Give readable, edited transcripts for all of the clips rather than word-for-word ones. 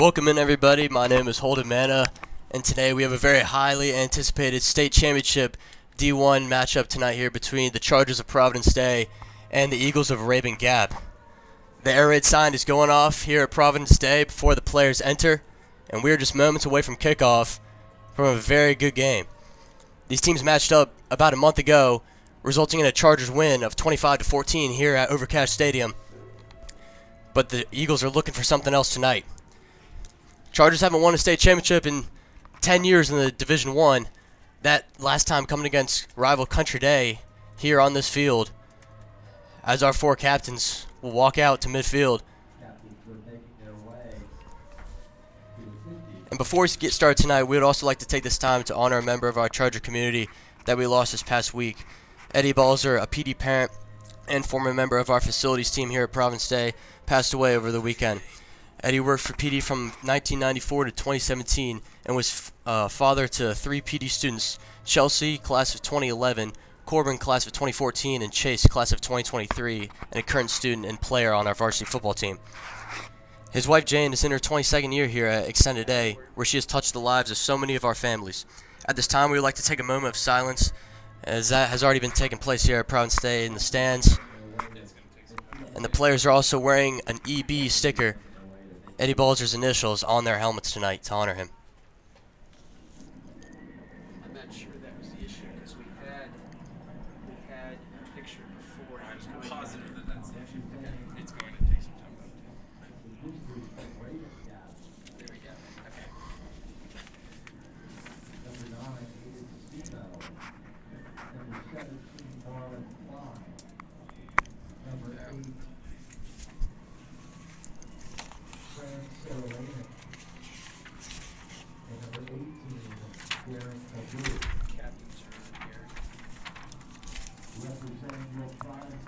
Welcome in, everybody. My name is Holden Manna, and today we have a very highly anticipated state championship D1 matchup tonight here between the Chargers of Providence Day and the Eagles of Rabun Gap. The air raid sign is going off here at Providence Day before the players enter, and we are just moments away from kickoff from a very good game. These teams matched up about a month ago, resulting in a Chargers win of 25-14 here at Overcash Stadium. But the Eagles are looking for something else tonight. Chargers haven't won a state championship in 10 years in the Division I. That last time coming against rival Country Day here on this field, as our four captains will walk out to midfield. And before we get started tonight, we would also like to take this time to honor a member of our Charger community that we lost this past week. Eddie Balzer, a PD parent and former member of our facilities team here at Providence Day, passed away over the weekend. Eddie worked for PD from 1994 to 2017 and was father to 3 PD students: Chelsea, class of 2011, Corbin, class of 2014, and Chase, class of 2023, and a current student and player on our varsity football team. His wife Jane is in her 22nd year here at Extended A, where she has touched the lives of so many of our families. At this time, we would like to take a moment of silence, as that has already been taking place here at Providence Day in the stands. And the players are also wearing an EB sticker, Eddie Balzer's initials, on their helmets tonight to honor him. I'm not sure that was the issue because we had a picture before. I'm positive that that's the issue. It's going to take some time though. There we go. Okay.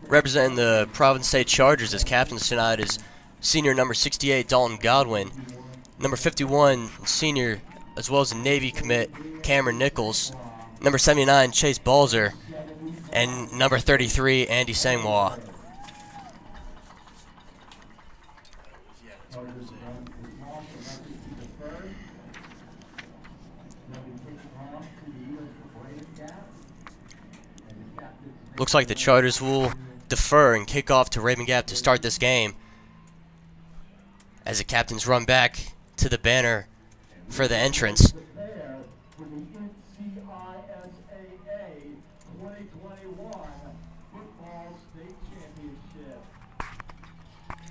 Representing the Providence State Chargers as captains tonight is senior number 68, Dalton Godwin, number 51, senior, as well as a Navy commit, Cameron Nichols, number 79, Chase Balzer, and number 33, Andy Sangwa. Looks like the Chargers will defer and kick off to Rabun Gap to start this game, as the captains run back to the banner for the entrance.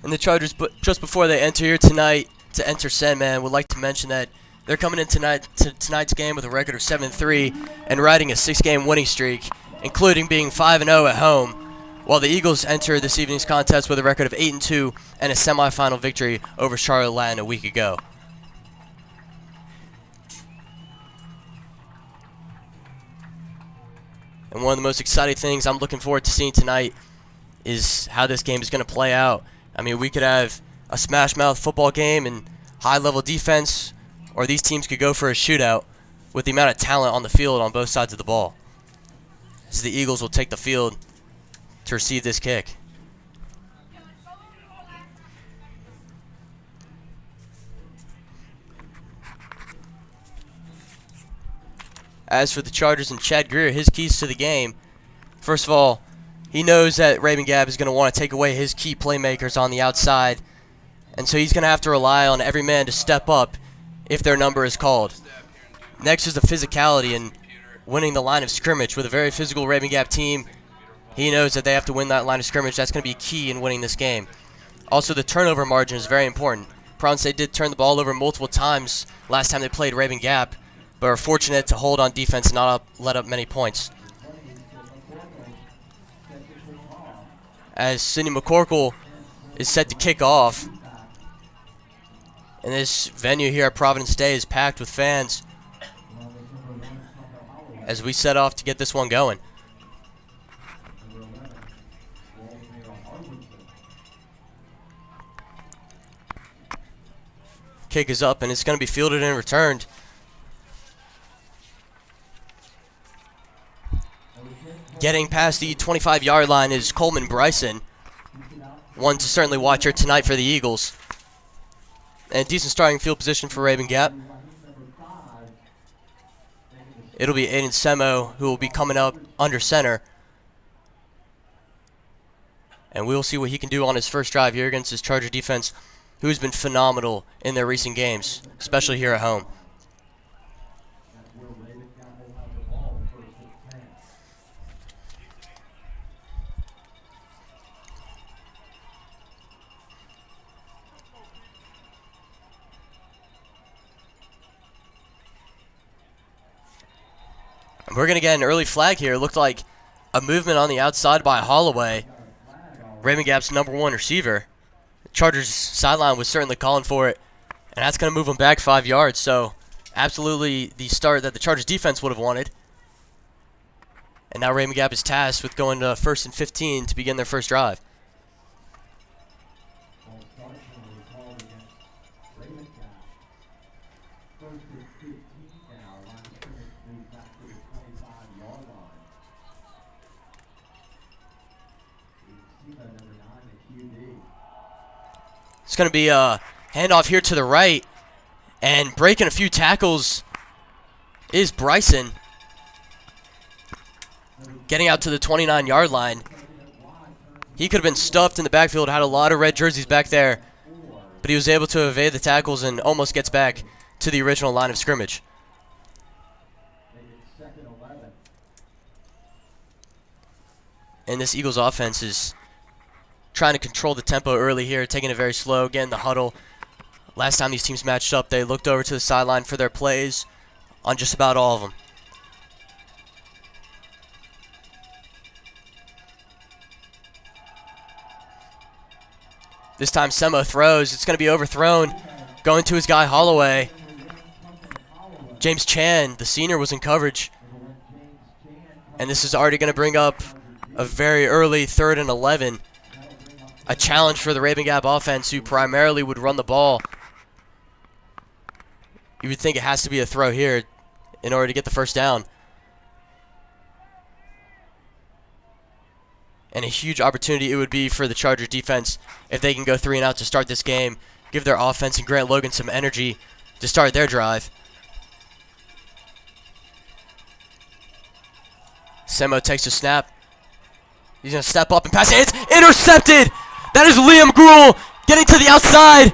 And the Chargers, just before they enter here tonight to enter Sandman, would like to mention that they're coming in tonight's game with a record of 7-3 and riding a 6-game winning streak, including being 5-0 at home, while the Eagles enter this evening's contest with a record of 8-2 and a semifinal victory over Charlotte Latin a week ago. And one of the most exciting things I'm looking forward to seeing tonight is how this game is going to play out. I mean, we could have a smash-mouth football game and high-level defense, or these teams could go for a shootout with the amount of talent on the field on both sides of the ball, as the Eagles will take the field to receive this kick. As for the Chargers and Chad Greer, his keys to the game: first of all, he knows that Rabun Gap is going to want to take away his key playmakers on the outside, and so he's going to have to rely on every man to step up if their number is called. Next is the physicality and winning the line of scrimmage. With a very physical Rabun Gap team, he knows that they have to win that line of scrimmage. That's going to be key in winning this game. Also, the turnover margin is very important. Providence State did turn the ball over multiple times last time they played Rabun Gap, but are fortunate to hold on defense and not let up many points. As Sidney McCorkle is set to kick off, and this venue here at Providence Day is packed with fans as we set off to get this one going. Kick is up, and it's going to be fielded and returned. Getting past the 25-yard line is Coleman Bryson, one to certainly watch here tonight for the Eagles. and decent starting field position for Rabun Gap. It'll be Aiden Semo who will be coming up under center. And we'll see what he can do on his first drive here against his Charger defense, who's been phenomenal in their recent games, especially here at home. And we're going to get an early flag here. It looked like a movement on the outside by Holloway, Rabun Gap's #1 receiver. The Chargers sideline was certainly calling for it, and that's going to move them back 5 yards. So absolutely the start that the Chargers defense would have wanted. And now Rabun Gap is tasked with going to 1st and 15 to begin their first drive. It's going to be a handoff here to the right, and breaking a few tackles is Bryson. Getting out to the 29-yard line. He could have been stuffed in the backfield, had a lot of red jerseys back there, but he was able to evade the tackles and almost gets back to the original line of scrimmage. And this Eagles offense is trying to control the tempo early here, taking it very slow, getting the huddle. Last time these teams matched up, they looked over to the sideline for their plays on just about all of them. This time Semo throws. It's going to be overthrown. Going to his guy Holloway. James Chan, the senior, was in coverage. And this is already going to bring up a very early 3rd and 11. A challenge for the Rabun Gap offense, who primarily would run the ball. You would think it has to be a throw here in order to get the first down. And a huge opportunity it would be for the Chargers defense if they can go 3 and out to start this game. Give their offense and Grant Logan some energy to start their drive. Semo takes a snap. He's going to step up and pass it. It's intercepted! That is Liam Gruel getting to the outside.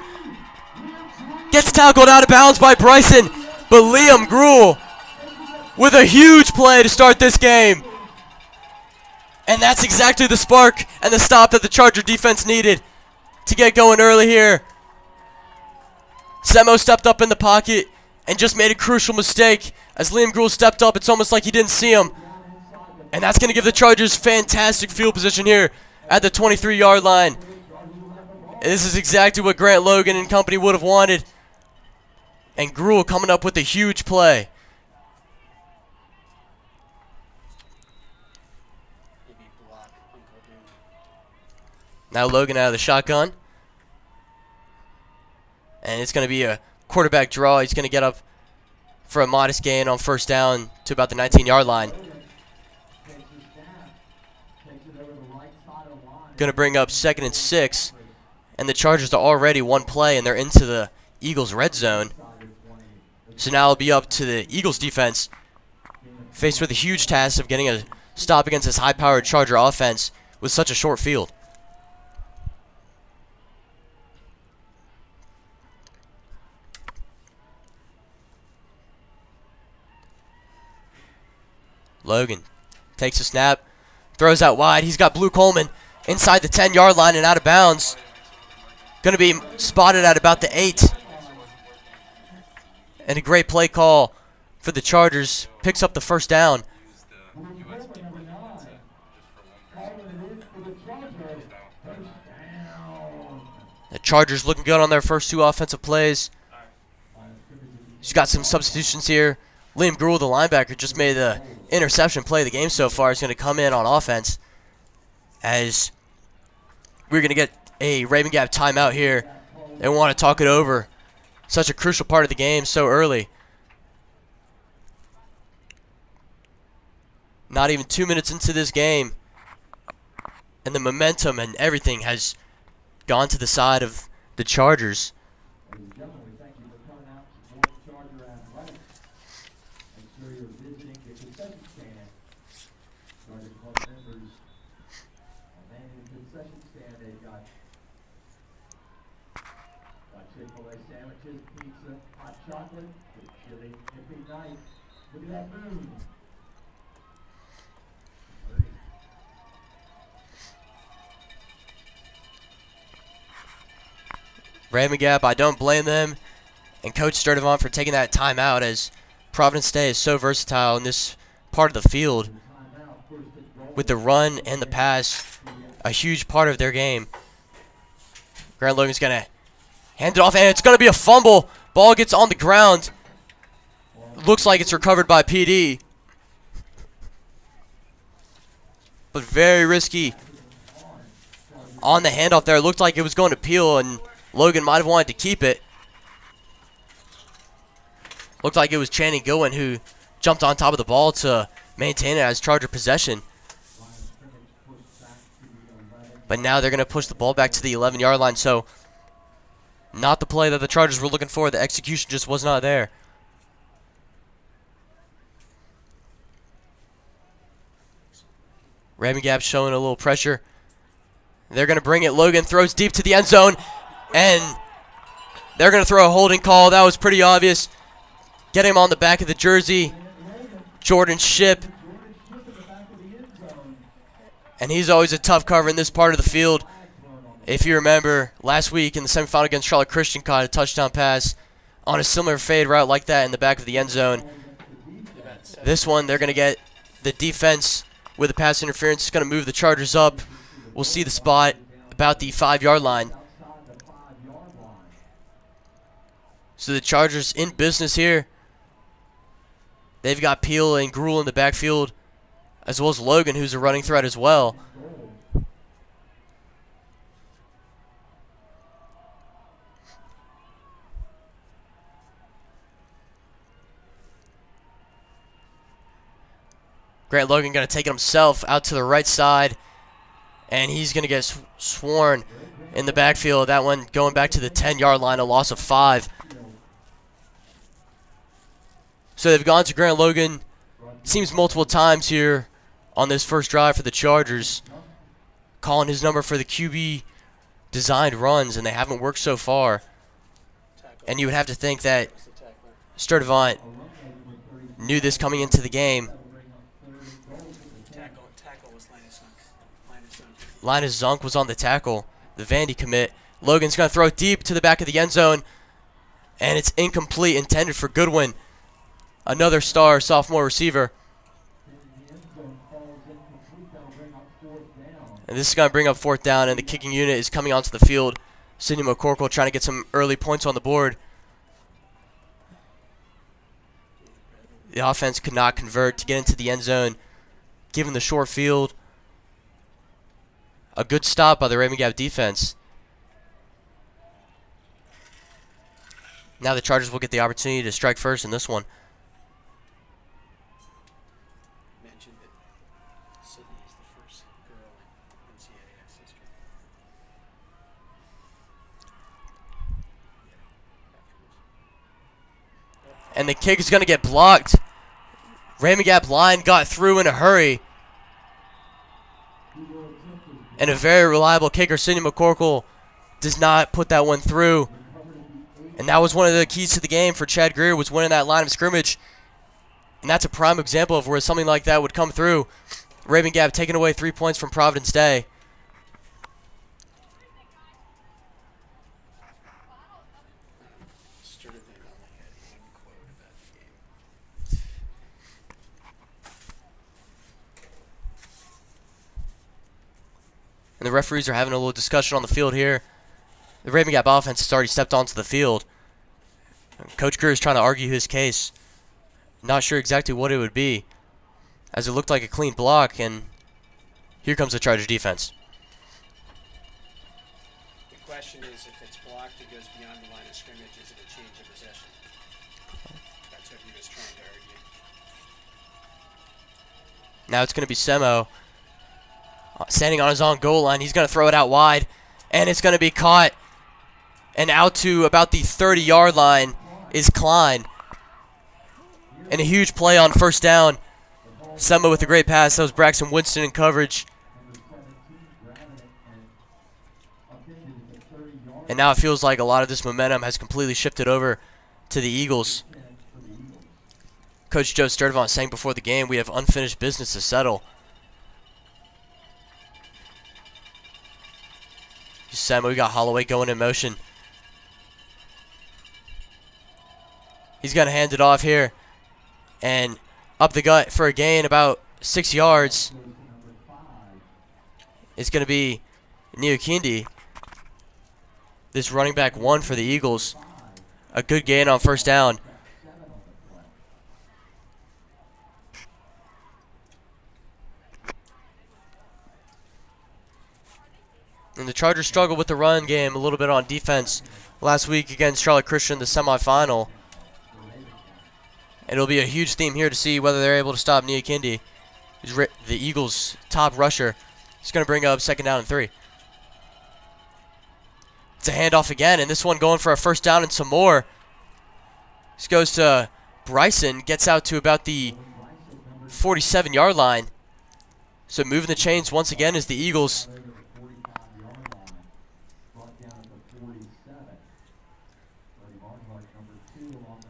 Gets tackled out of bounds by Bryson. But Liam Gruel with a huge play to start this game. And that's exactly the spark and the stop that the Charger defense needed to get going early here. Semo stepped up in the pocket and just made a crucial mistake. As Liam Gruel stepped up, it's almost like he didn't see him. And that's going to give the Chargers fantastic field position here at the 23-yard line. This is exactly what Grant Logan and company would have wanted. And Gruel coming up with a huge play. Now Logan out of the shotgun. And it's going to be a quarterback draw. He's going to get up for a modest gain on first down to about the 19-yard line. Going to bring up 2nd and 6. And the Chargers are already one play, and they're into the Eagles' red zone. So now it'll be up to the Eagles' defense, faced with a huge task of getting a stop against this high-powered Charger offense with such a short field. Logan takes a snap, throws out wide. He's got Blue Coleman inside the 10-yard line and out of bounds. Going to be spotted at about the 8. And a great play call for the Chargers. Picks up the first down. The Chargers looking good on their first 2 offensive plays. He's got some substitutions here. Liam Gruel, the linebacker, just made the interception play of the game so far. He's going to come in on offense as we're going to get a Rabun Gap timeout here. They want to talk it over. Such a crucial part of the game so early. Not even 2 minutes into this game, and the momentum and everything has gone to the side of the Chargers. Chick-fil-A sandwiches, pizza, hot chocolate, good chili every night. Look at that moon. Rabun Gap, I don't blame them, and Coach Sturdivant for taking that timeout, as Providence Day is so versatile in this part of the field. With the run and the pass, a huge part of their game. Grant Logan's going to hand it off, and it's going to be a fumble. Ball gets on the ground. Looks like it's recovered by PD. But very risky on the handoff there. It looked like it was going to Peel, and Logan might have wanted to keep it. Looked like it was Channing Goodwin who jumped on top of the ball to maintain it as Charger possession. But now they're going to push the ball back to the 11-yard line. So not the play that the Chargers were looking for. The execution just was not there. Rabun Gap showing a little pressure. They're going to bring it. Logan throws deep to the end zone. And they're going to throw a holding call. That was pretty obvious. Get him on the back of the jersey. Jordan Shipp. And he's always a tough cover in this part of the field. If you remember, last week in the semifinal against Charlotte Christian, caught a touchdown pass on a similar fade route like that in the back of the end zone. This one, they're going to get the defense with the pass interference. It's going to move the Chargers up. We'll see the spot about the 5-yard line. So the Chargers in business here. They've got Peel and Gruel in the backfield, as well as Logan, who's a running threat as well. Grant Logan going to take it himself out to the right side, and he's going to get sworn in the backfield. That one going back to the 10-yard line, a loss of 5. So they've gone to Grant Logan, seems multiple times here on this first drive for the Chargers, calling his number for the QB designed runs, and they haven't worked so far. And you would have to think that Sturdivant knew this coming into the game. Tackle was Linus Zunk was on the tackle, the Vandy commit. Logan's going to throw deep to the back of the end zone, and it's incomplete, intended for Goodwin. Another star sophomore receiver. And this is going to bring up 4th down, and the kicking unit is coming onto the field. Sidney McCorkle trying to get some early points on the board. The offense could not convert to get into the end zone, given the short field. A good stop by the Rabun Gap defense. Now the Chargers will get the opportunity to strike first in this one. mentioned that Sydney is the first girl in NCISAA history. And the kick is going to get blocked. Rabun Gap line got through in a hurry. And a very reliable kicker, Sidney McCorkle, does not put that one through. And that was one of the keys to the game for Chad Greer, was winning that line of scrimmage. And that's a prime example of where something like that would come through. Rabun Gap taking away 3 points from Providence Day. And the referees are having a little discussion on the field here. The Rabun Gap offense has already stepped onto the field. Coach Greer is trying to argue his case. Not sure exactly what it would be, as it looked like a clean block, and here comes the Chargers defense. The question is, if it's blocked, it goes beyond the line of scrimmage, is it a change of possession? That's what he was trying to argue. Now it's going to be Semo standing on his own goal line. He's going to throw it out wide, and it's going to be caught. And out to about the 30-yard line is Klein. And a huge play on first down. Semo with a great pass. That was Braxton Winston in coverage. And now it feels like a lot of this momentum has completely shifted over to the Eagles. Coach Joe Sturdivant saying before the game, we have unfinished business to settle. We got Holloway going in motion. He's going to hand it off here. And up the gut for a gain about 6 yards. It's going to be Neokindi. This running back 1 for the Eagles. A good gain on first down. And the Chargers struggled with the run game a little bit on defense last week against Charlotte Christian in the semifinal. And it'll be a huge theme here to see whether they're able to stop Neokindi, who's the Eagles' top rusher. He's going to bring up 2nd down and 3. It's a handoff again, and this one going for a first down and some more. This goes to Bryson, gets out to about the 47-yard line. So moving the chains once again is the Eagles.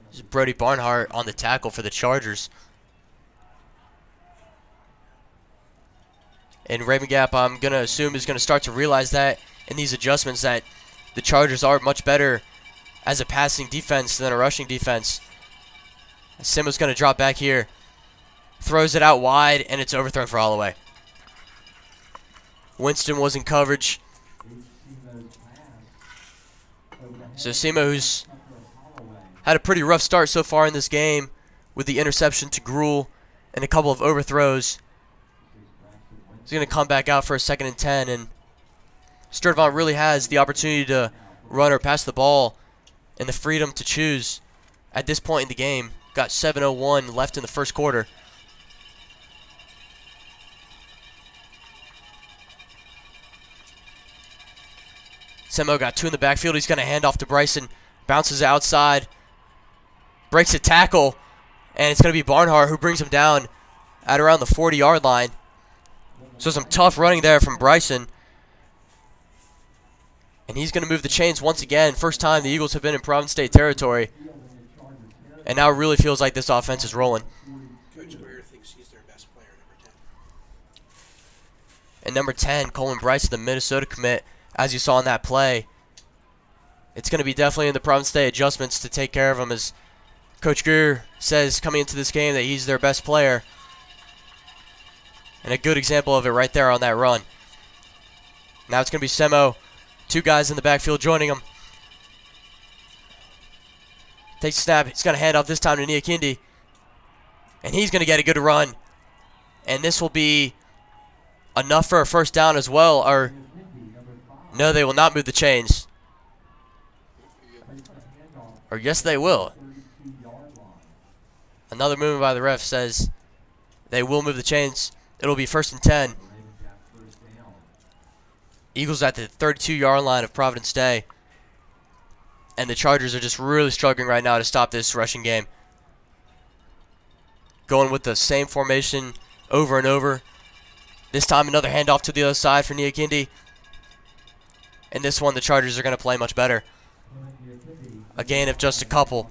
This is Brody Barnhart on the tackle for the Chargers. And Raven Gap, I'm going to assume, is going to start to realize that in these adjustments that the Chargers are much better as a passing defense than a rushing defense. Simo's going to drop back here. Throws it out wide, and it's overthrown for Holloway. Winston was in coverage. So Simo, who's had a pretty rough start so far in this game with the interception to Gruel and a couple of overthrows, he's going to come back out for a 2nd and 10, and Sturdivant really has the opportunity to run or pass the ball and the freedom to choose at this point in the game. Got 7:01 left in the first quarter. Semo got 2 in the backfield. He's going to hand off to Bryson. Bounces outside. Breaks a tackle. And it's going to be Barnhart who brings him down at around the 40-yard line. So some tough running there from Bryson. And he's going to move the chains once again. First time the Eagles have been in Providence State territory. And now it really feels like this offense is rolling. Coach Greer thinks he's their best player, number 10. And number 10, Coleman Bryson, the Minnesota commit, as you saw in that play. It's going to be definitely in the Providence State adjustments to take care of him, as Coach Greer says coming into this game that he's their best player. And a good example of it right there on that run. Now it's going to be Semo. 2 guys in the backfield joining him. Takes a snap. He's going to hand off this time to Neokindi. And he's going to get a good run. And this will be enough for a first down as well. Or no, they will not move the chains. Or yes, they will. Another movement by the ref says they will move the chains. It'll be 1st and 10. Eagles at the 32-yard line of Providence Day. And the Chargers are just really struggling right now to stop this rushing game. Going with the same formation over and over. This time another handoff to the other side for Neokindi. And this one the Chargers are going to play much better. A gain of just a couple.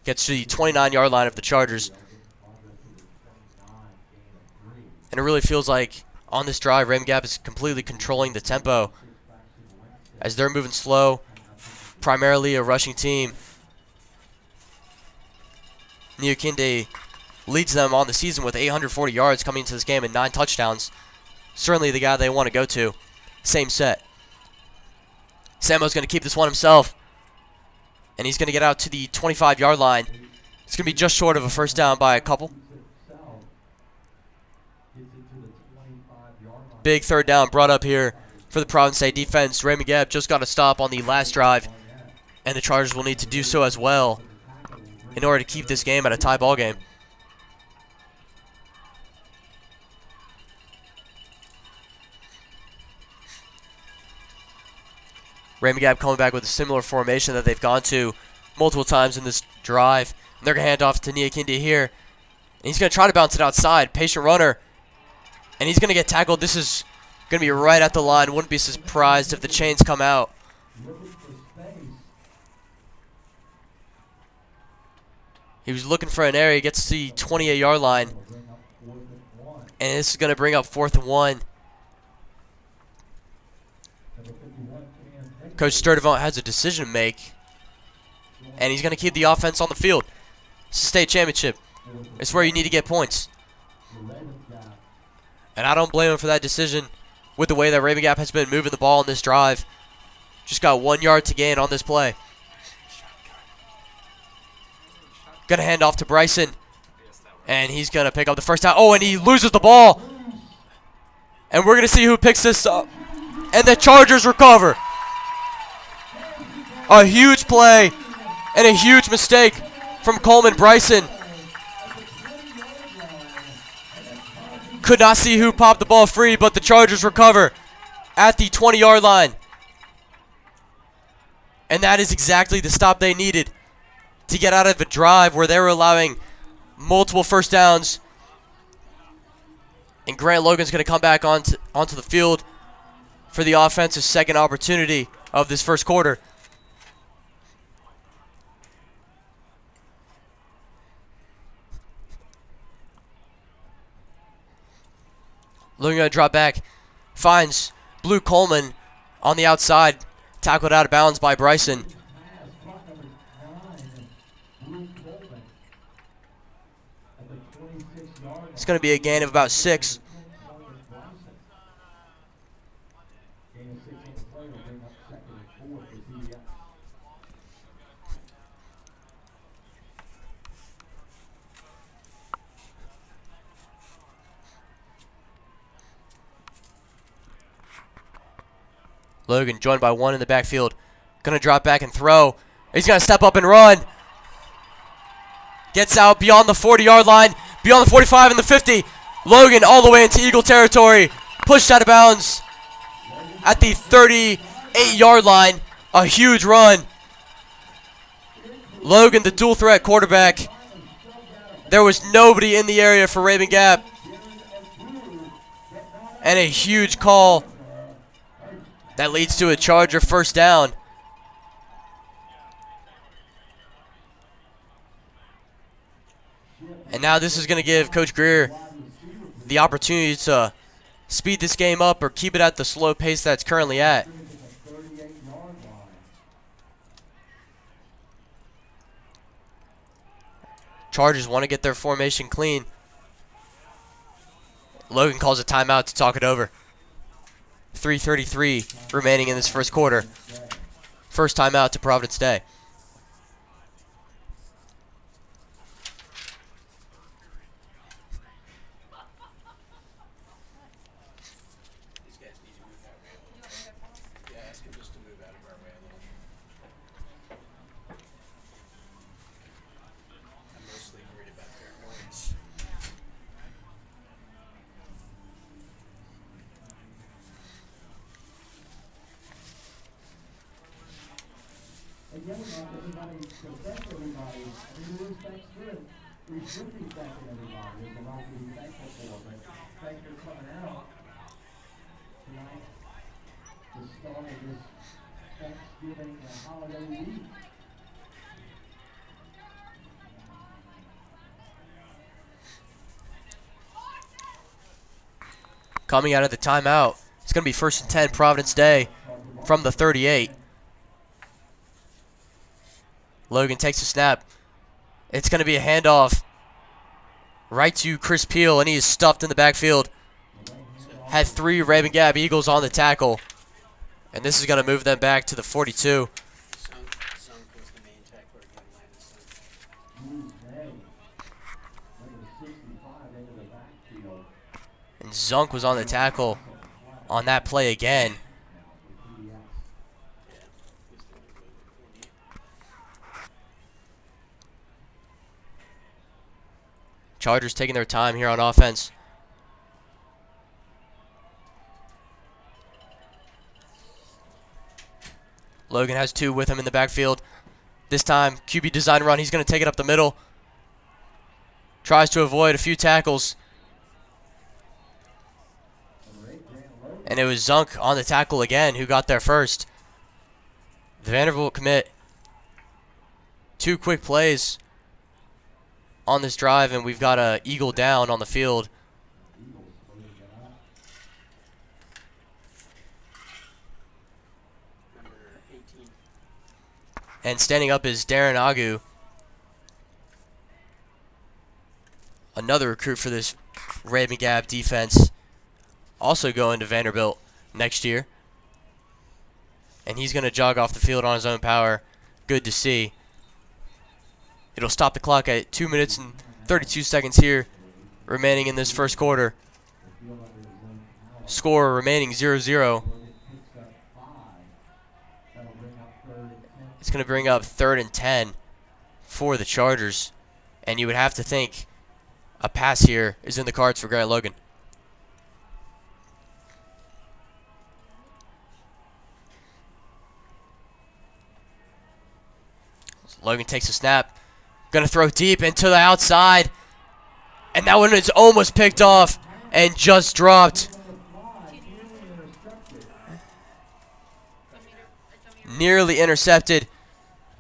Gets to the 29-yard line of the Chargers. And it really feels like on this drive, Raven Gap is completely controlling the tempo as they're moving slow, primarily a rushing team. Neokindi leads them on the season with 840 yards coming into this game and 9 touchdowns. Certainly the guy they want to go to. Same set. Samo's going to keep this one himself. And he's going to get out to the 25-yard line. It's going to be just short of a first down by a couple. Big 3rd down brought up here for the Providence State defense. Raymond Gap just got a stop on the last drive. And the Chargers will need to do so as well in order to keep this game at a tie ball game. Raymond Gap coming back with a similar formation that they've gone to multiple times in this drive. And they're going to hand off to Neokindi here. And he's going to try to bounce it outside. Patient runner. And he's going to get tackled. This is Going to be right at the line. Wouldn't be surprised if the chains come out. Looking for space. He was looking for an area. He gets to the 28-yard line. Will bring up 4th and 1. And this is going to bring up 4th and 1. Number 51, Cam Coach Sturdivant has a decision to make. And he's going to keep the offense on the field. It's a state championship. It's where you need to get points. And I don't blame him for that decision with the way that Rabun Gap has been moving the ball on this drive. Just got 1 yard to gain on this play. Gonna hand off to Bryson. And he's gonna pick up the first down. Oh, and he loses the ball. And we're gonna see who picks this up. And the Chargers recover. A huge play and a huge mistake from Coleman Bryson. Could not see who popped the ball free, but the Chargers recover at the 20-yard line. And that is exactly the stop they needed to get out of a drive where they were allowing multiple first downs. And Grant Logan's going to come back onto the field for the offense's second opportunity of this first quarter. Logan going to drop back. Finds Blue Coleman on the outside. Tackled out of bounds by Bryson. It's going to be a gain of about 6. Logan joined by 1 in the backfield. Gonna drop back and throw. He's gonna step up and run. Gets out beyond the 40-yard line, beyond the 45 and the 50. Logan all the way into Eagle territory. Pushed out of bounds at the 38-yard line. A huge run. Logan, the dual threat quarterback. There was nobody in the area for Rabun Gap. And a huge call that leads to a Charger first down. And now this is going to give Coach Greer the opportunity to speed this game up or keep it at the slow pace that's currently at. Chargers want to get their formation clean. Logan calls a timeout to talk it over. 3:33 remaining in this first quarter. First timeout to Providence Day. These guys need to move that way a little. Yeah, ask him just to move out of our way a little. I'm mostly worried about their noise. Again, everybody, respect everybody. I mean, the respect's good. We should be thanking everybody. There's a lot to be thankful for, but thank you for coming out tonight to start this Thanksgiving and holiday week. Coming out of the timeout, it's going to be 1st and 10 Providence Day from the 38. Logan takes a snap. It's going to be a handoff right to Chris Peel, and he is stuffed in the backfield. Had 3 Rabun Gap Eagles on the tackle. And this is going to move them back to the 42. Zunk was the main tackler again, And Zunk was on the tackle on that play again. Chargers taking their time here on offense. Logan has 2 with him in the backfield. This time, QB design run. He's going to take it up the middle. Tries to avoid a few tackles. And it was Zunk on the tackle again who got there first. The Vanderbilt commit 2 quick plays on this drive, and we've got a Eagle down on the field. Number 18. And standing up is Darren Agu, another recruit for this Rabun Gap defense, also going to Vanderbilt next year. And he's going to jog off the field on his own power. Good to see. It'll stop the clock at 2 minutes and 32 seconds here remaining in this first quarter. Score remaining 0-0. It's going to bring up 3rd and 10 for the Chargers. And you would have to think a pass here is in the cards for Grant Logan. Logan takes a snap. Gonna throw deep into the outside. And that one is almost picked off and just dropped. Nearly intercepted.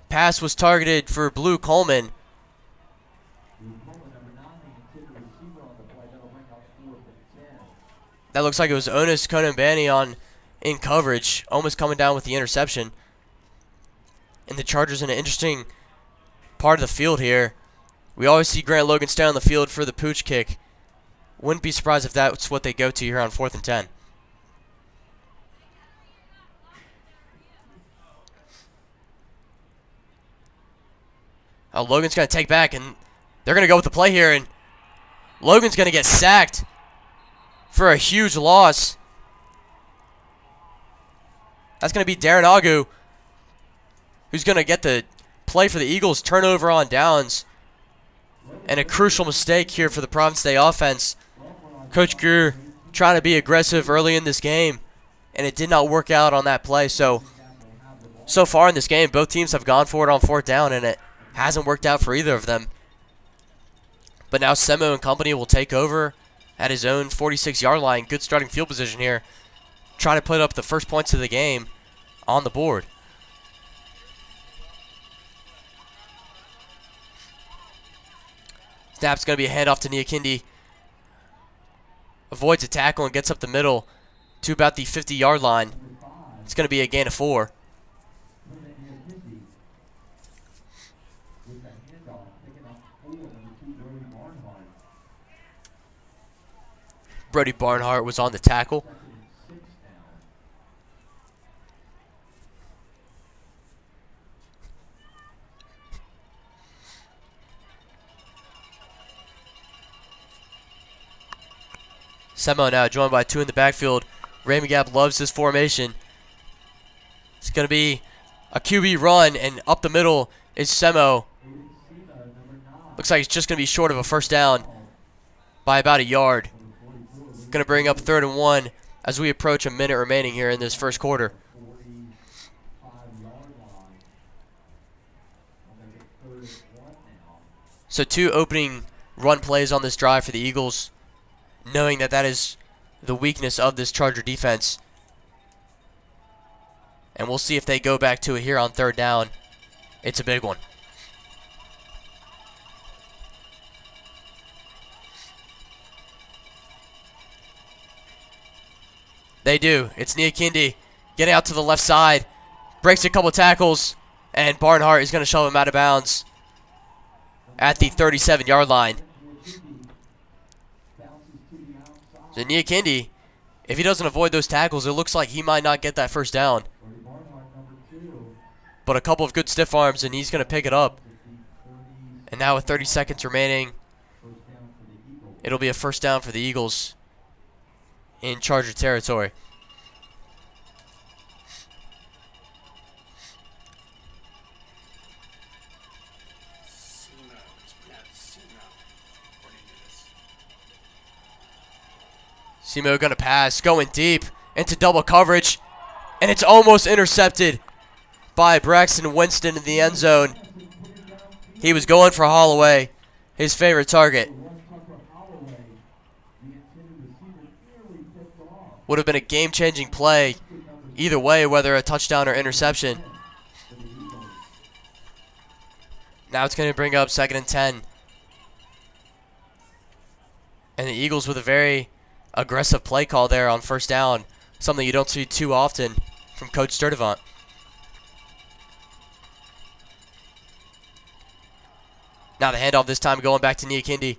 Pass was targeted for Blue Coleman. That looks like it was Onus Konambani in coverage, almost coming down with the interception. And the Chargers in an interesting part of the field here. We always see Grant Logan stay on the field for the pooch kick. Wouldn't be surprised if that's what they go to here on 4th and 10. Oh, Logan's going to take back, and they're going to go with the play here, and Logan's going to get sacked for a huge loss. That's going to be Darren Agu, who's going to get the play for the Eagles, turnover on downs, and a crucial mistake here for the Providence Day offense. Coach Greer trying to be aggressive early in this game, and it did not work out on that play. So far in this game, both teams have gone for it on 4th down, and it hasn't worked out for either of them. But now Semo and company will take over at his own 46-yard line. Good starting field position here. Try to put up the first points of the game on the board. Snap's going to be a handoff to Niakindi. Avoids a tackle and gets up the middle to about the 50-yard line. It's going to be a gain of 4. Brody Barnhart was on the tackle. Semo now joined by 2 in the backfield. Raymond Gap loves this formation. It's going to be a QB run, and up the middle is Semo. Looks like it's just going to be short of a first down by about a yard. Going to bring up 3rd and 1 as we approach a minute remaining here in this first quarter. So 2 opening run plays on this drive for the Eagles, knowing that is the weakness of this Charger defense. And we'll see if they go back to it here on 3rd down. It's a big one. They do. It's Niakindi getting out to the left side. Breaks a couple tackles. And Barnhart is going to shove him out of bounds at the 37-yard line. So Niakindi, if he doesn't avoid those tackles, it looks like he might not get that first down. But a couple of good stiff arms, and he's going to pick it up. And now with 30 seconds remaining, it'll be a first down for the Eagles in Charger territory. Semo going to pass, going deep into double coverage, and it's almost intercepted by Braxton Winston in the end zone. He was going for Holloway, his favorite target. Would have been a game-changing play either way, whether a touchdown or interception. Now it's going to bring up 2nd and 10. And the Eagles with a very aggressive play call there on 1st down. Something you don't see too often from Coach Sturdivant. Now the handoff this time going back to Niakindi.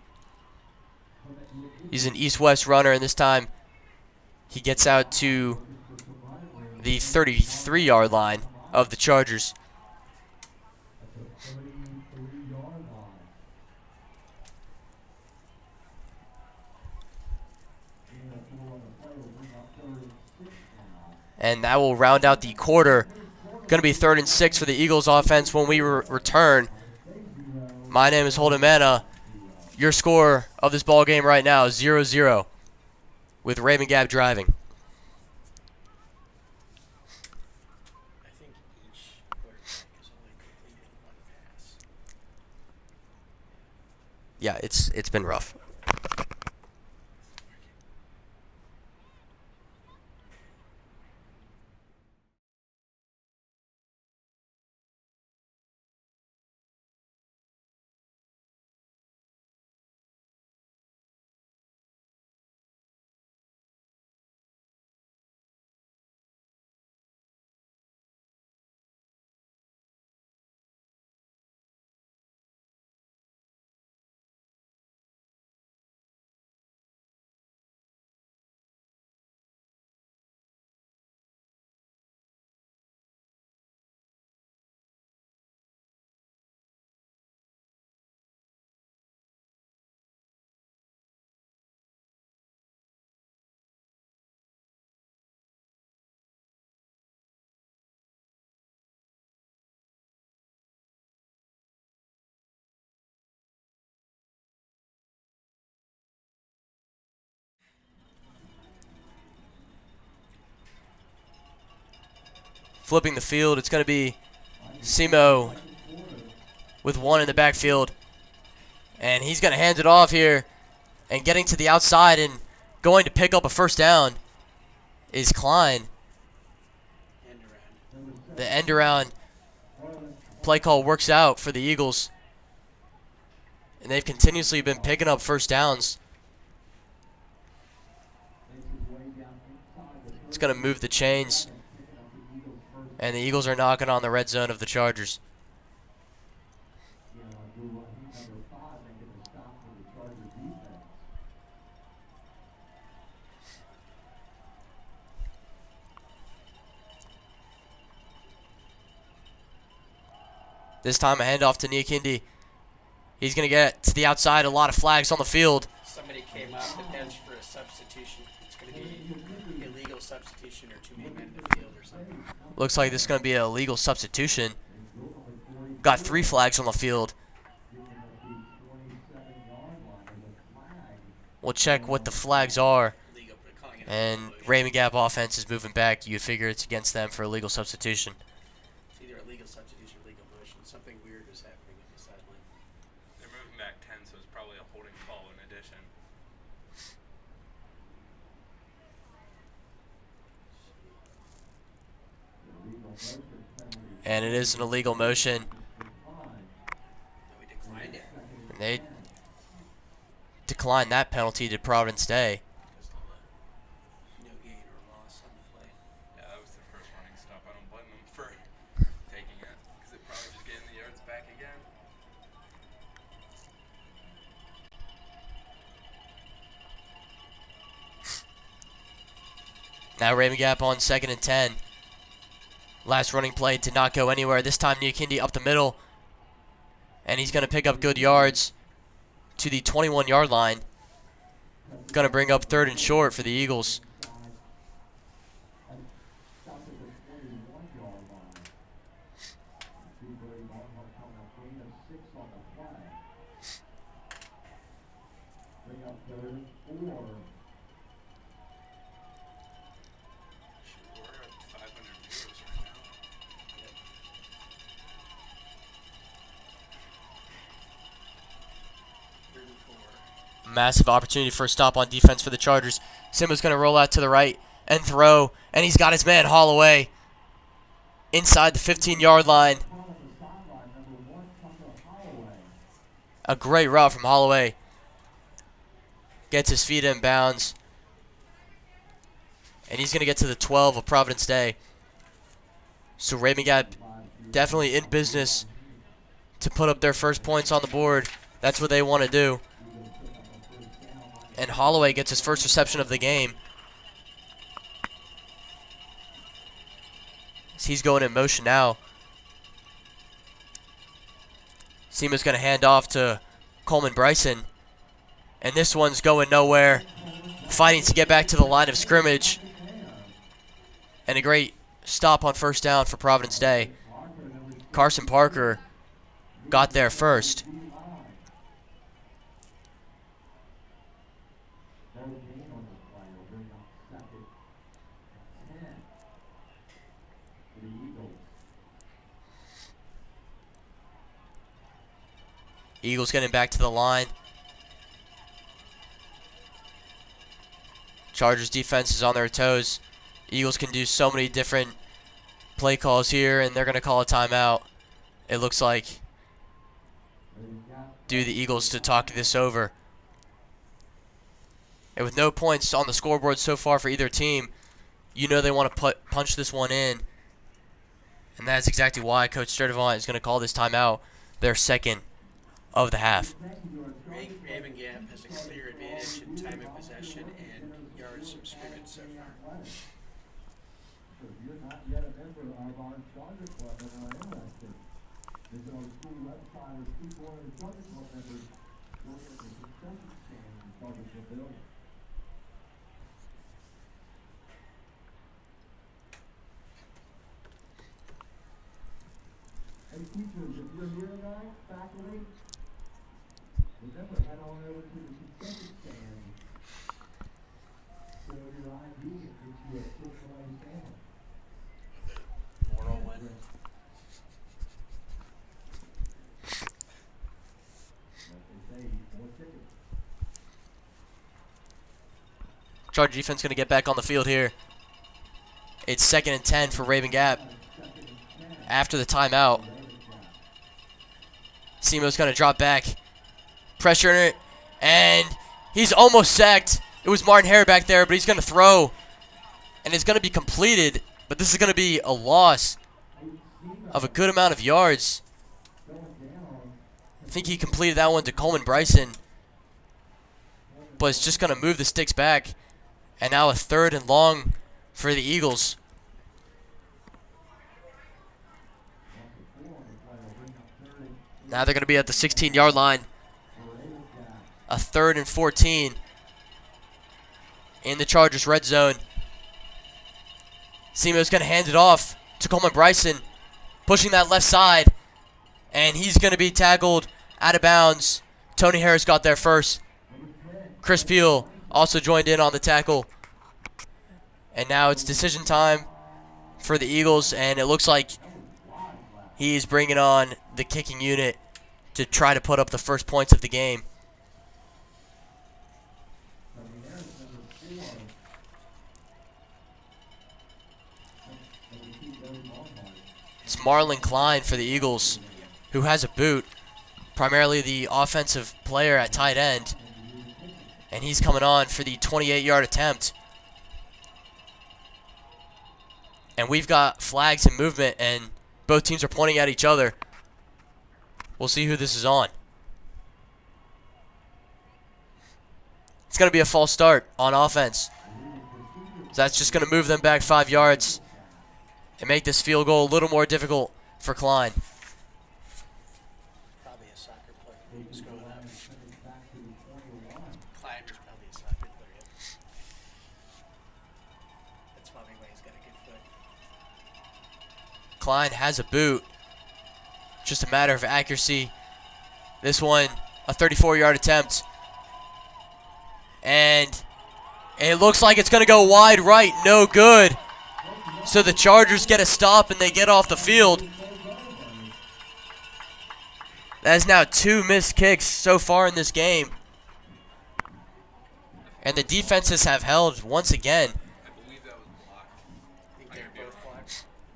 He's an east-west runner, and this time he gets out to the 33-yard line of the Chargers. And that will round out the quarter. Going to be 3rd and 6 for the Eagles offense when we return. My name is Holden Manna. Your score of this ball game right now is 0-0 with Raven Gap driving. I think each quarterback has only completed one pass. Yeah, it's been rough. Flipping the field, it's going to be Simo with 1 in the backfield. And he's going to hand it off here. And getting to the outside and going to pick up a 1st down is Klein. End around. The end around play call works out for the Eagles. And they've continuously been picking up 1st downs. It's going to move the chains. And the Eagles are knocking on the red zone of the Chargers. This time a handoff to Niakindi. He's going to get to the outside. A lot of flags on the field. Somebody came off the bench for a substitution. It's going to be illegal substitution or 2 men in the field or something. Looks like this is going to be a legal substitution. Got 3 flags on the field. We'll check what the flags are. And Raven Gap offense is moving back. You figure it's against them for a legal substitution. It's either a legal substitution or legal motion. Something weird is happening at the sideline. They're moving back 10, so it's probably a holding call in addition. And it is an illegal motion. We declined it And they declined that penalty to Providence Day. because of the no gain or loss on the play. Yeah, that was their first running stop. I don't blame them for taking it because they're probably just getting the yards back again. Now Raven Gap on 2nd and 10. Last running play did not go anywhere. This time Niakindi up the middle. And he's going to pick up good yards to the 21-yard line. Going to bring up 3rd and short for the Eagles. We're at 500 viewers right now. Third and 4. Massive opportunity for a stop on defense for the Chargers. Simba's going to roll out to the right. and throw, and he's got his man Holloway inside the 15-yard line. A great route from Holloway. Gets his feet in bounds. And he's going to get to the 12 of Providence Day. So Rabun Gap definitely in business to put up their first points on the board. That's what they want to do. And Holloway gets his first reception of the game. He's going in motion now. Seema's going to hand off to Coleman Bryson. And this one's going nowhere. Fighting to get back to the line of scrimmage. And a great stop on first down for Providence Day. Carson Parker got there first. Eagles getting back to the line. Chargers defense is on their toes. Eagles can do so many different play calls here, and they're going to call a timeout. It looks like due the Eagles to talk this over. And with no points on the scoreboard so far for either team, you know they want to punch this one in. And that's exactly why Coach Sturdivant is going to call this timeout, their second of the half. Rabun Gap has a clear advantage in time of possession and yards from scrimmage so far. If you're not yet a member of our Charger Club and are interested, visit our school website or speak to one of the Charger Club members. Look at the concession stand in front of the building. Hey teachers, if you're here tonight, faculty, remember, head on over to the concession stand. Show your ID and get you a Chick-fil-A sandwich. Laurel win. Like they say, more tickets. Charger defense going to get back on the field here. It's 2nd and 10 for Rabun Gap. After the timeout, Seema's going to drop back. Pressure in it. And he's almost sacked. It was Martin Hare back there, but he's going to throw. And it's going to be completed. But this is going to be a loss of a good amount of yards. I think he completed that one to Coleman Bryson. But it's just going to move the sticks back. And now a 3rd and long for the Eagles. Now they're going to be at the 16-yard line. A 3rd and 14 in the Chargers red zone. Seema's going to hand it off to Coleman Bryson, pushing that left side, and he's going to be tackled out of bounds. Tony Harris got there first. Chris Peel also joined in on the tackle. And now it's decision time for the Eagles, and it looks like he's bringing on the kicking unit to try to put up the first points of the game. It's Marlon Klein for the Eagles, who has a boot, primarily the offensive player at tight end. And he's coming on for the 28-yard attempt. And we've got flags and movement, and both teams are pointing at each other. We'll see who this is on. It's going to be a false start on offense. So that's just going to move them back 5 yards and make this field goal a little more difficult for Klein. Probably a soccer player. He was going up. Klein was probably a soccer player. Yep. That's probably why he's got a good foot. Klein has a boot. Just a matter of accuracy. This one, a 34-yard attempt. And it looks like it's going to go wide right. No good. So the Chargers get a stop and they get off the field. That is now 2 missed kicks so far in this game. And the defenses have held once again. I believe that was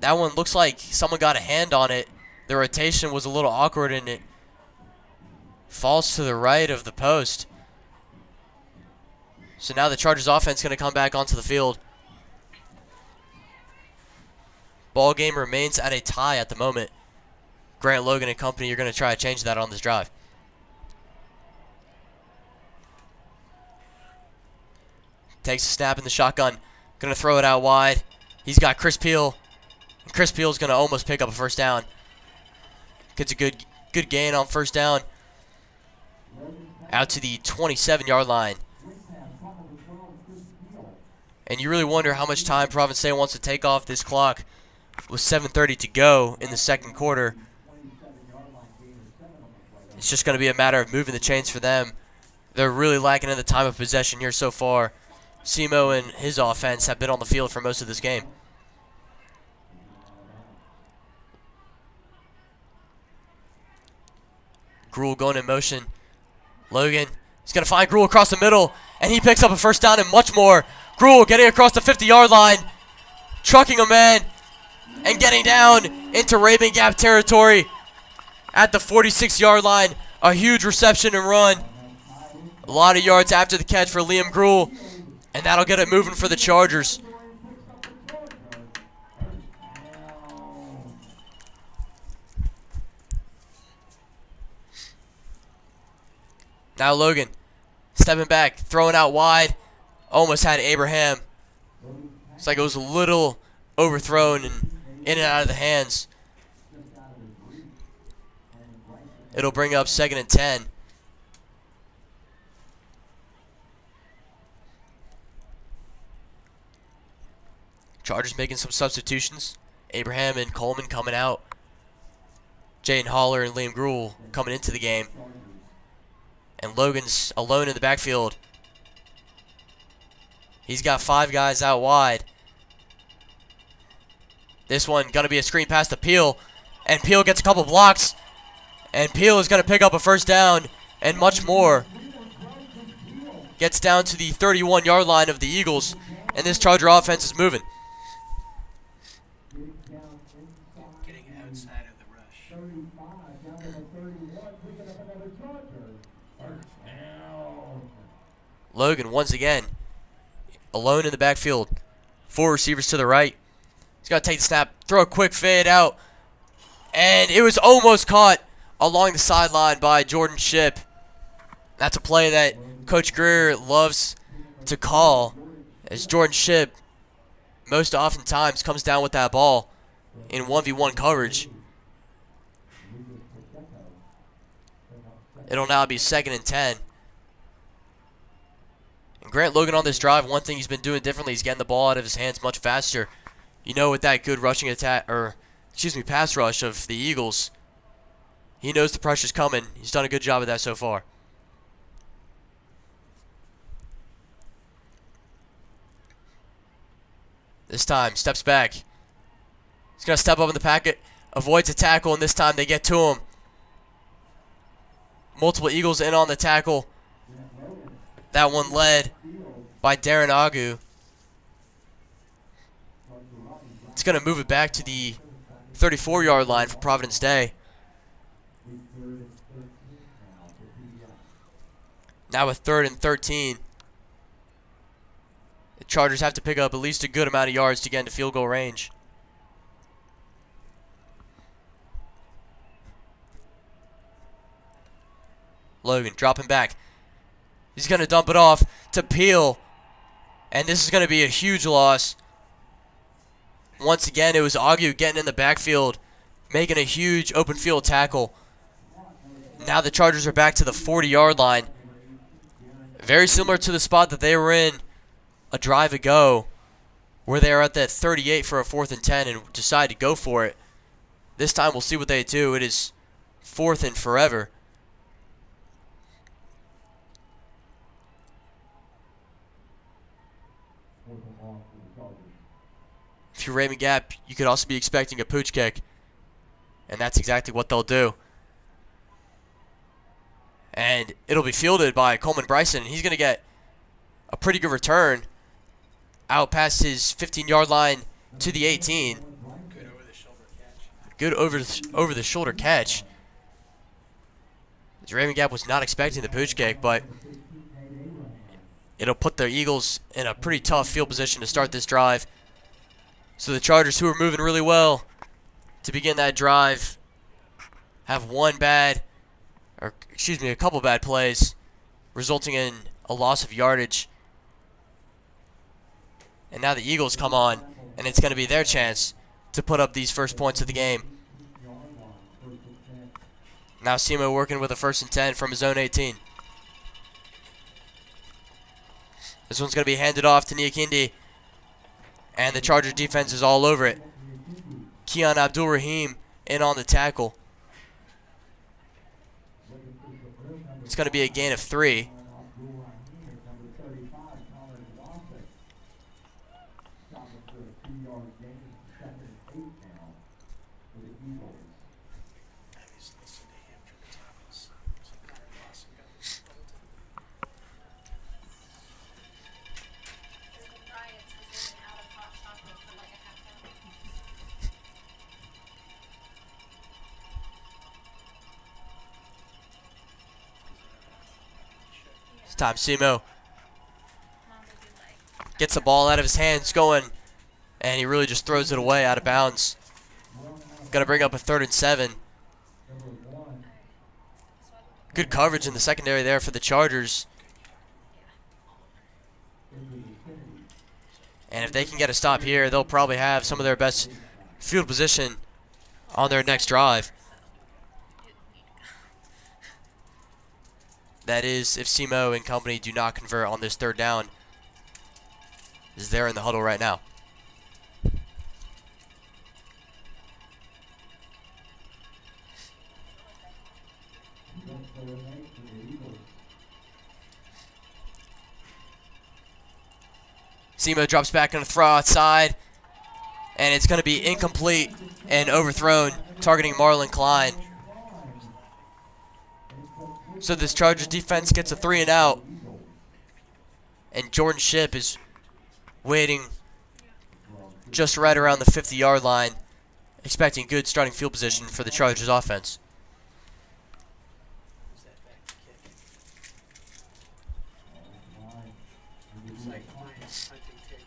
That one looks like someone got a hand on it. The rotation was a little awkward and it falls to the right of the post. So now the Chargers offense is going to come back onto the field. Ball game remains at a tie at the moment. Grant Logan and company are going to try to change that on this drive. Takes a snap in the shotgun. Going to throw it out wide. He's got Chris Peel. And Chris Peel's going to almost pick up a first down. Gets a good gain on first down. Out to the 27-yard line. And you really wonder how much time Providence State wants to take off this clock with 7:30 to go in the second quarter. It's just going to be a matter of moving the chains for them. They're really lacking in the time of possession here so far. Simo and his offense have been on the field for most of this game. Gruel going in motion. Logan, he's going to find Gruel across the middle, and he picks up a first down and much more. Gruel getting across the 50-yard line, trucking a man, and getting down into Rabun Gap territory at the 46-yard line. A huge reception and run. A lot of yards after the catch for Liam Gruel, and that'll get it moving for the Chargers. Now Logan, stepping back, throwing out wide. Almost had Abraham. It's like it was a little overthrown and in and out of the hands. It'll bring up 2nd and 10. Chargers making some substitutions. Abraham and Coleman coming out. Jaden Holler and Liam Gruel coming into the game. And Logan's alone in the backfield. He's got 5 guys out wide. This one going to be a screen pass to Peel. And Peel gets a couple blocks. And Peel is going to pick up a first down and much more. Gets down to the 31-yard line of the Eagles. And this Charger offense is moving. Getting outside of the rush. Logan once again alone in the backfield. 4 receivers to the right. He's got to take the snap, throw a quick fade out. And it was almost caught along the sideline by Jordan Shipp. That's a play that Coach Greer loves to call, as Jordan Shipp most oftentimes comes down with that ball in 1v1 coverage. It'll now be 2nd and 10. And Grant Logan on this drive, one thing he's been doing differently is getting the ball out of his hands much faster. You know, with that good rushing attack, pass rush of the Eagles, he knows the pressure's coming. He's done a good job of that so far. This time, steps back. He's going to step up in the packet, avoids a tackle, and this time they get to him. Multiple Eagles in on the tackle. That one led by Darren Agu. It's going to move it back to the 34-yard line for Providence Day. Now with 3rd and 13. The Chargers have to pick up at least a good amount of yards to get into field goal range. Logan dropping back. He's going to dump it off to Peel. And this is going to be a huge loss. Once again, it was Agu getting in the backfield, making a huge open field tackle. Now the Chargers are back to the 40-yard line. Very similar to the spot that they were in a drive ago, where they are at that 38 for a 4th and 10 and decide to go for it. This time we'll see what they do. It is 4th and forever. If you're Raymond Gap, you could also be expecting a pooch kick. And that's exactly what they'll do. And it'll be fielded by Coleman Bryson. He's going to get a pretty good return out past his 15-yard line to the 18. Good Good over the shoulder catch. Raven Gap was not expecting the pooch kick, but it'll put the Eagles in a pretty tough field position to start this drive. So the Chargers, who are moving really well to begin that drive, have a couple bad plays, resulting in a loss of yardage. And now the Eagles come on, and it's going to be their chance to put up these first points of the game. Now Simo working with a 1st and 10 from his own 18. This one's going to be handed off to Niakindi, and the Chargers defense is all over it. Keon Abdul-Rahim in on the tackle. It's going to be a gain of 3. Time Simo gets the ball out of his hands going, and he really just throws it away out of bounds. Gonna bring up a 3rd and 7. Good coverage in the secondary there for the Chargers. And if they can get a stop here, they'll probably have some of their best field position on their next drive. That is, if Simo and company do not convert on this 3rd down, is there in the huddle right now. Simo drops back on a throw outside, and it's going to be incomplete and overthrown, targeting Marlon Klein. So this Chargers defense gets a 3 and out, and Jordan Shipp is waiting just right around the 50-yard line, expecting good starting field position for the Chargers offense. It's like Klein's punting tape.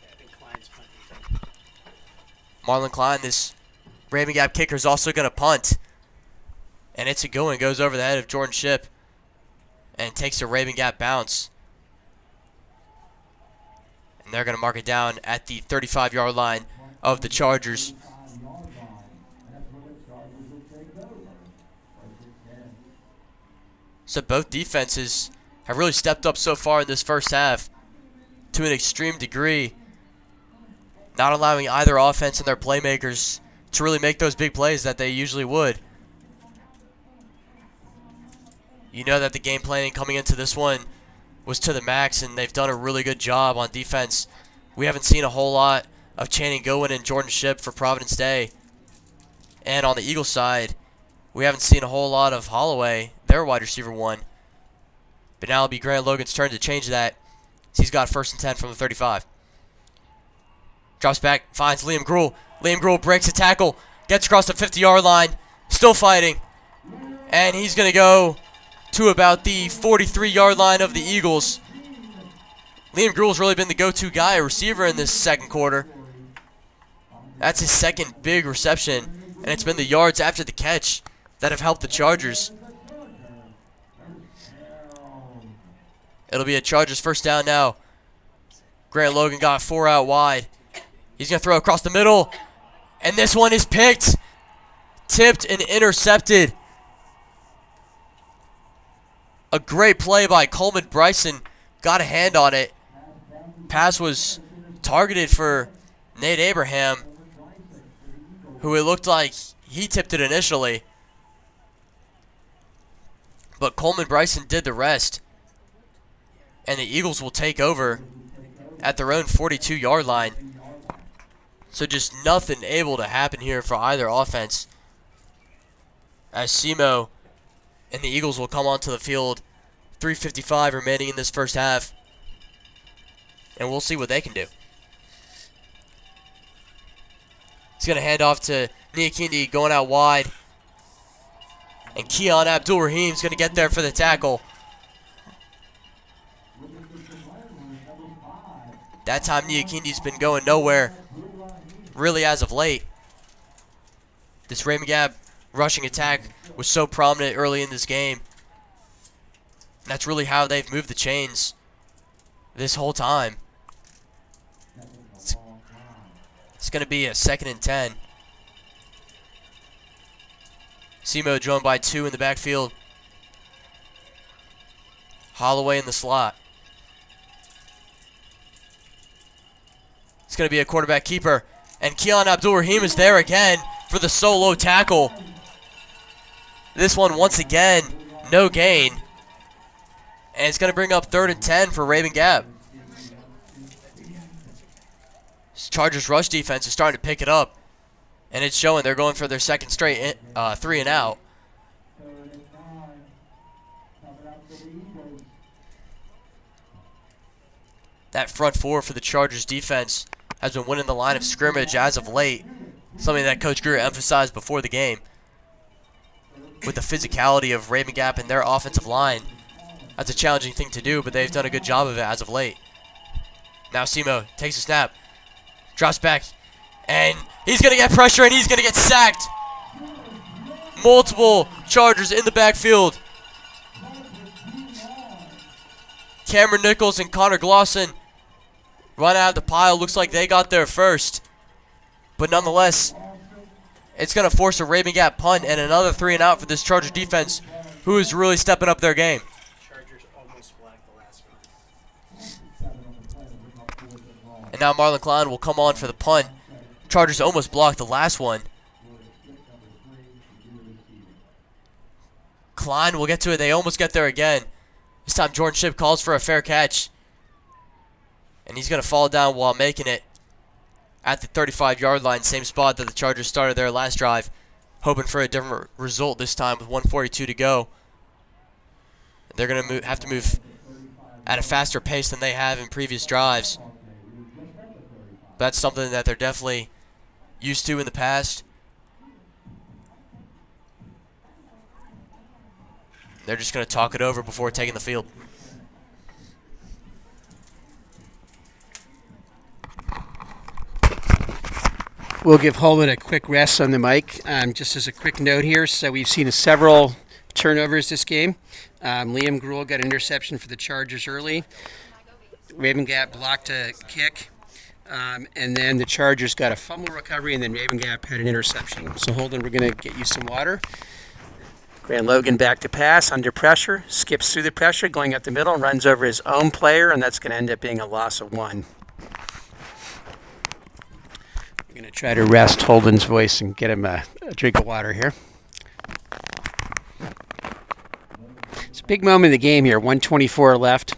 Yeah, I think Klein's punting tape. Marlon Klein, this Raven Gap kicker, is also going to punt. And it's a going, goes over the head of Jordan Shipp and takes a Raven Gap bounce. And they're going to mark it down at the 35-yard line of the Chargers. So both defenses have really stepped up so far in this first half to an extreme degree, not allowing either offense and their playmakers to really make those big plays that they usually would. You know that the game planning coming into this one was to the max, and they've done a really good job on defense. We haven't seen a whole lot of Channing Gowen and Jordan Shipp for Providence Day. And on the Eagles side, we haven't seen a whole lot of Holloway, their wide receiver 1. But now it'll be Grant Logan's turn to change that. He's got 1st and 10 from the 35. Drops back, finds Liam Gruhl. Liam Gruhl breaks a tackle, gets across the 50-yard line, still fighting. And he's going to go to about the 43-yard line of the Eagles. Liam Gruhl's really been the go-to guy, a receiver in this second quarter. That's his second big reception, and it's been the yards after the catch that have helped the Chargers. It'll be a Chargers 1st down now. Grant Logan got 4 out wide. He's going to throw across the middle, and this one is picked, tipped, and intercepted. A great play by Coleman Bryson. Got a hand on it. Pass was targeted for Nate Abraham, who it looked like he tipped it initially. But Coleman Bryson did the rest. And the Eagles will take over at their own 42-yard line. So just nothing able to happen here for either offense, as Simo and the Eagles will come onto the field. 3:55 remaining in this first half, and we'll see what they can do. He's going to hand off to Niakindi going out wide. And Keon Abdul-Rahim's going to get there for the tackle. That time Niakindi's been going nowhere, really, as of late. This Raymond Gap rushing attack was so prominent early in this game. And that's really how they've moved the chains this whole time. It's going to be a 2nd and 10. Simo joined by 2 in the backfield. Holloway in the slot. It's going to be a quarterback keeper. And Keon Abdul-Rahim is there again for the solo tackle. This one, once again, no gain. And it's going to bring up 3rd and 10 for Raven Gap. Chargers rush defense is starting to pick it up. And it's showing. They're going for their 2nd straight 3 and out. That front 4 for the Chargers defense has been winning the line of scrimmage as of late. Something that Coach Greer emphasized before the game. With the physicality of Raven Gap and their offensive line, that's a challenging thing to do, but they've done a good job of it as of late. Now Simo takes a snap, drops back, and he's going to get pressure and he's going to get sacked. Multiple Chargers in the backfield. Cameron Nichols and Connor Glosson run out of the pile. Looks like they got there first. But nonetheless, it's going to force a Raven Gap punt and another 3 and out for this Charger defense, who is really stepping up their game. Chargers almost blacked the last one. And now Marlon Klein will come on for the punt. Chargers almost blocked the last one. Klein will get to it. They almost get there again. This time Jordan Shipp calls for a fair catch. And he's going to fall down while making it at the 35-yard line, same spot that the Chargers started their last drive, hoping for a different result this time with 1:42 to go. They're going to have to move at a faster pace than they have in previous drives. That's something that they're definitely used to in the past. They're just going to talk it over before taking the field. We'll give Holden a quick rest on the mic. Just as a quick note here, so we've seen several turnovers this game. Liam Gruel got an interception for the Chargers early. Raven Gap blocked a kick. And then the Chargers got a fumble recovery, and then Raven Gap had an interception. So Holden, we're going to get you some water. Grant Logan back to pass, under pressure, skips through the pressure, going up the middle, runs over his own player, and that's going to end up being a loss of 1. We're going to try to rest Holden's voice and get him a drink of water here. It's a big moment in the game here, 1:24 left.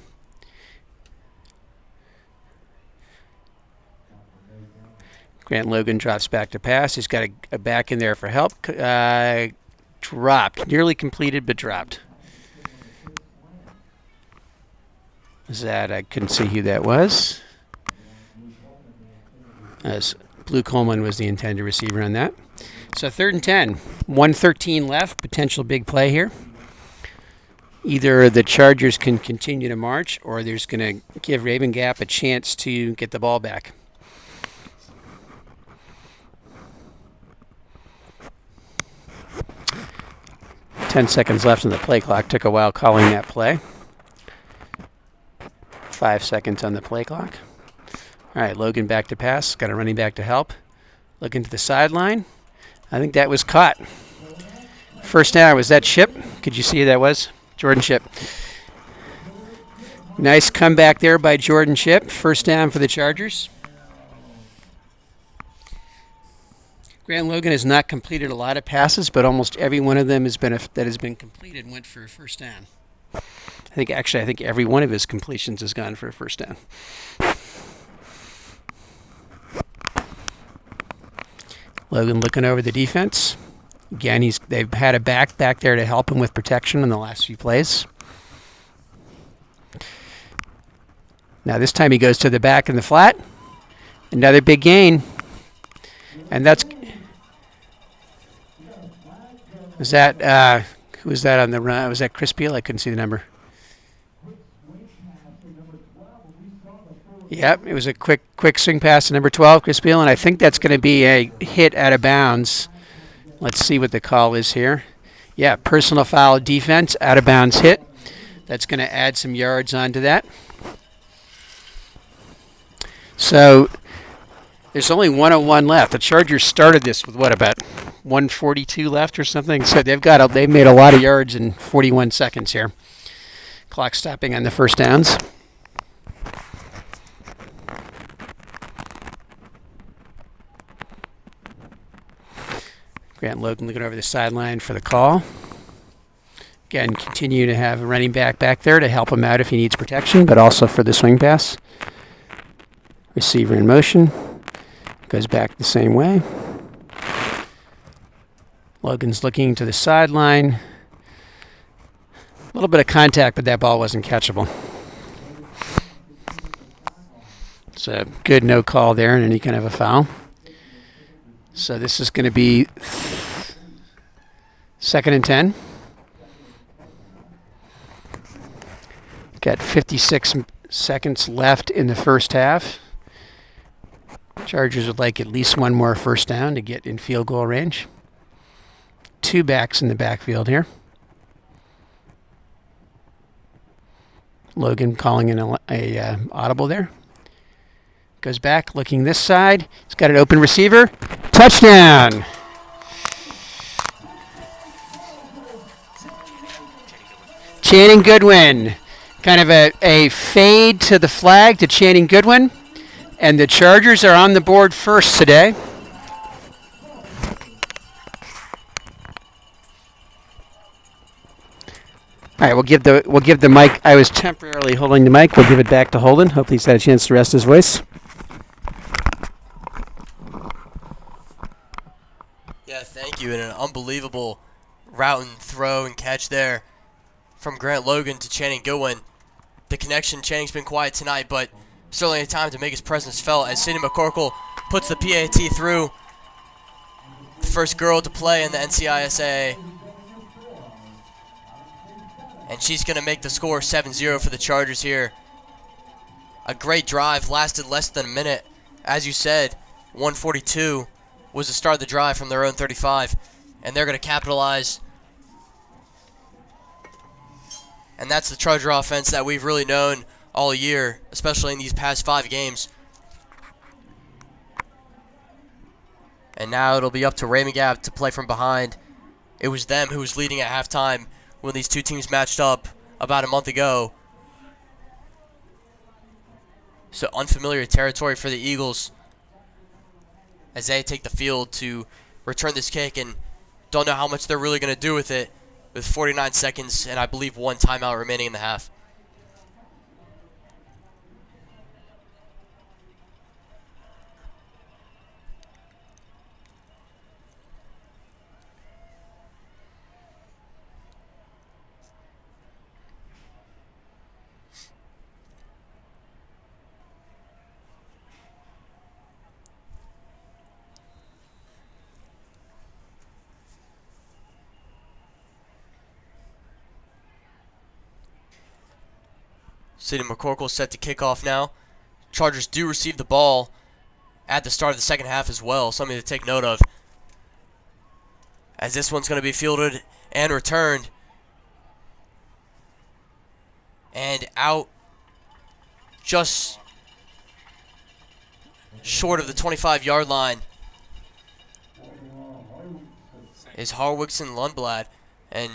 Grant Logan drops back to pass. He's got a back in there for help. Dropped. Nearly completed, but dropped. Was that? I couldn't see who that was. As Blue Coleman was the intended receiver on that. So 3rd and 10. 1:13 left. Potential big play here. Either the Chargers can continue to march, or there's going to give Raven Gap a chance to get the ball back. 10 seconds left on the play clock. Took a while calling that play. 5 seconds on the play clock. All right, Logan back to pass. Got a running back to help. Looking to the sideline. I think that was caught. First down, was that Shipp? Could you see who that was? Jordan Shipp. Nice comeback there by Jordan Shipp. First down for the Chargers. Grant Logan has not completed a lot of passes, but almost every one of them that has been completed went for a first down. I think every one of his completions has gone for a first down. Logan looking over the defense. Again, they've had a back there to help him with protection in the last few plays. Now this time he goes to the back in the flat. Another big gain. And that's Was that who was that on the run? Was that Chris Beal? I couldn't see the number. Yep, it was a quick swing pass to number 12, Chris Beal, and I think that's going to be a hit out of bounds. Let's see what the call is here. Yeah, personal foul defense, out of bounds hit. That's going to add some yards onto that. So there's only 1:01 left. The Chargers started this with what, about 1:42 left or something? So they've made a lot of yards in 41 seconds here. Clock stopping on the first downs. Grant Logan looking over the sideline for the call. Again, continue to have a running back there to help him out if he needs protection, but also for the swing pass. Receiver in motion. Goes back the same way. Logan's looking to the sideline. A little bit of contact, but that ball wasn't catchable. It's a good no call there and any kind of a foul. So this is going to be 2nd and 10. Got 56 seconds left in the first half. Chargers would like at least one more first down to get in field goal range. 2 backs in the backfield here. Logan calling an audible there. Goes back, looking this side. He's got an open receiver. Touchdown! Channing Goodwin. Kind of a fade to the flag to Channing Goodwin. And the Chargers are on the board first today. All right, we'll give the mic. I was temporarily holding the mic. We'll give it back to Holden. Hopefully he's had a chance to rest his voice. Yeah, thank you. And an unbelievable route and throw and catch there from Grant Logan to Channing Goodwin. The connection, Channing's been quiet tonight, but certainly a time to make his presence felt as Sidney McCorkle puts the PAT through. The first girl to play in the NCISAA. And she's going to make the score 7-0 for the Chargers here. A great drive, lasted less than a minute. As you said, 1:42 was the start of the drive from their own 35. And they're going to capitalize. And that's the Charger offense that we've really known all year, especially in these past 5 games. And now it'll be up to Raymond Gap to play from behind. It was them who was leading at halftime when these two teams matched up about a month ago. So unfamiliar territory for the Eagles as they take the field to return this kick, and don't know how much they're really going to do with it with 49 seconds and I believe 1 timeout remaining in the half. Sidney McCorkle set to kick off now. Chargers do receive the ball at the start of the second half as well. Something to take note of, as this one's going to be fielded and returned. And out just short of the 25-yard line is Harwigson Lundblad. And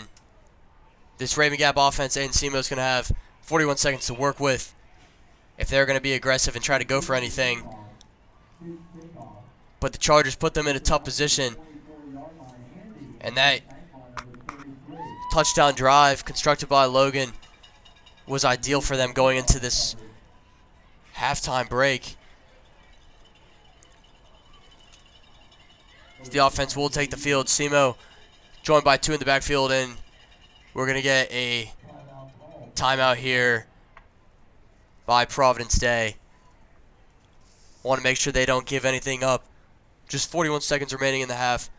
this Raven Gap offense, NCISAA is going to have 41 seconds to work with if they're going to be aggressive and try to go for anything. But the Chargers put them in a tough position. And that touchdown drive constructed by Logan was ideal for them going into this halftime break. The offense will take the field. Simo joined by 2 in the backfield, and we're going to get a timeout here by Providence Day. Want to make sure they don't give anything up. Just 41 seconds remaining in the half.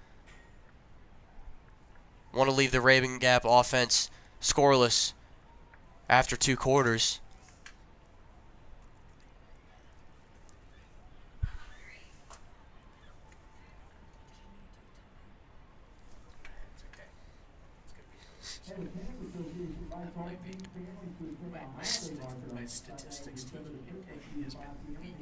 want to leave the Rabun Gap offense scoreless after 2 quarters. My statistics team has been weak.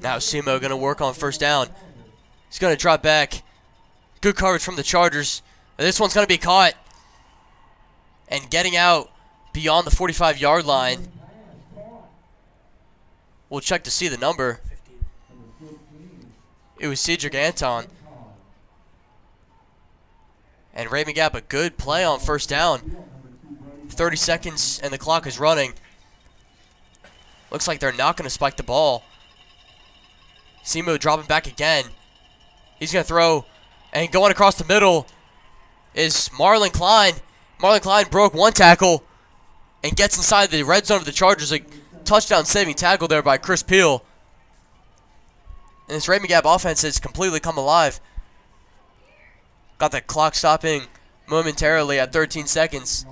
Now Simo going to work on first down. He's going to drop back. Good coverage from the Chargers. This one's going to be caught. And getting out beyond the 45-yard line. We'll check to see the number. It was Cedric Anton. And Rabun Gap, a good play on first down. 30 seconds and the clock is running. Looks like they're not going to spike the ball. Simo dropping back again. He's going to throw, and going across the middle is Marlon Klein. Marlon Klein broke one tackle and gets inside the red zone of the Chargers. A touchdown-saving tackle there by Chris Peel. And this Rabun Gap offense has completely come alive. Got the clock stopping momentarily at 13 seconds.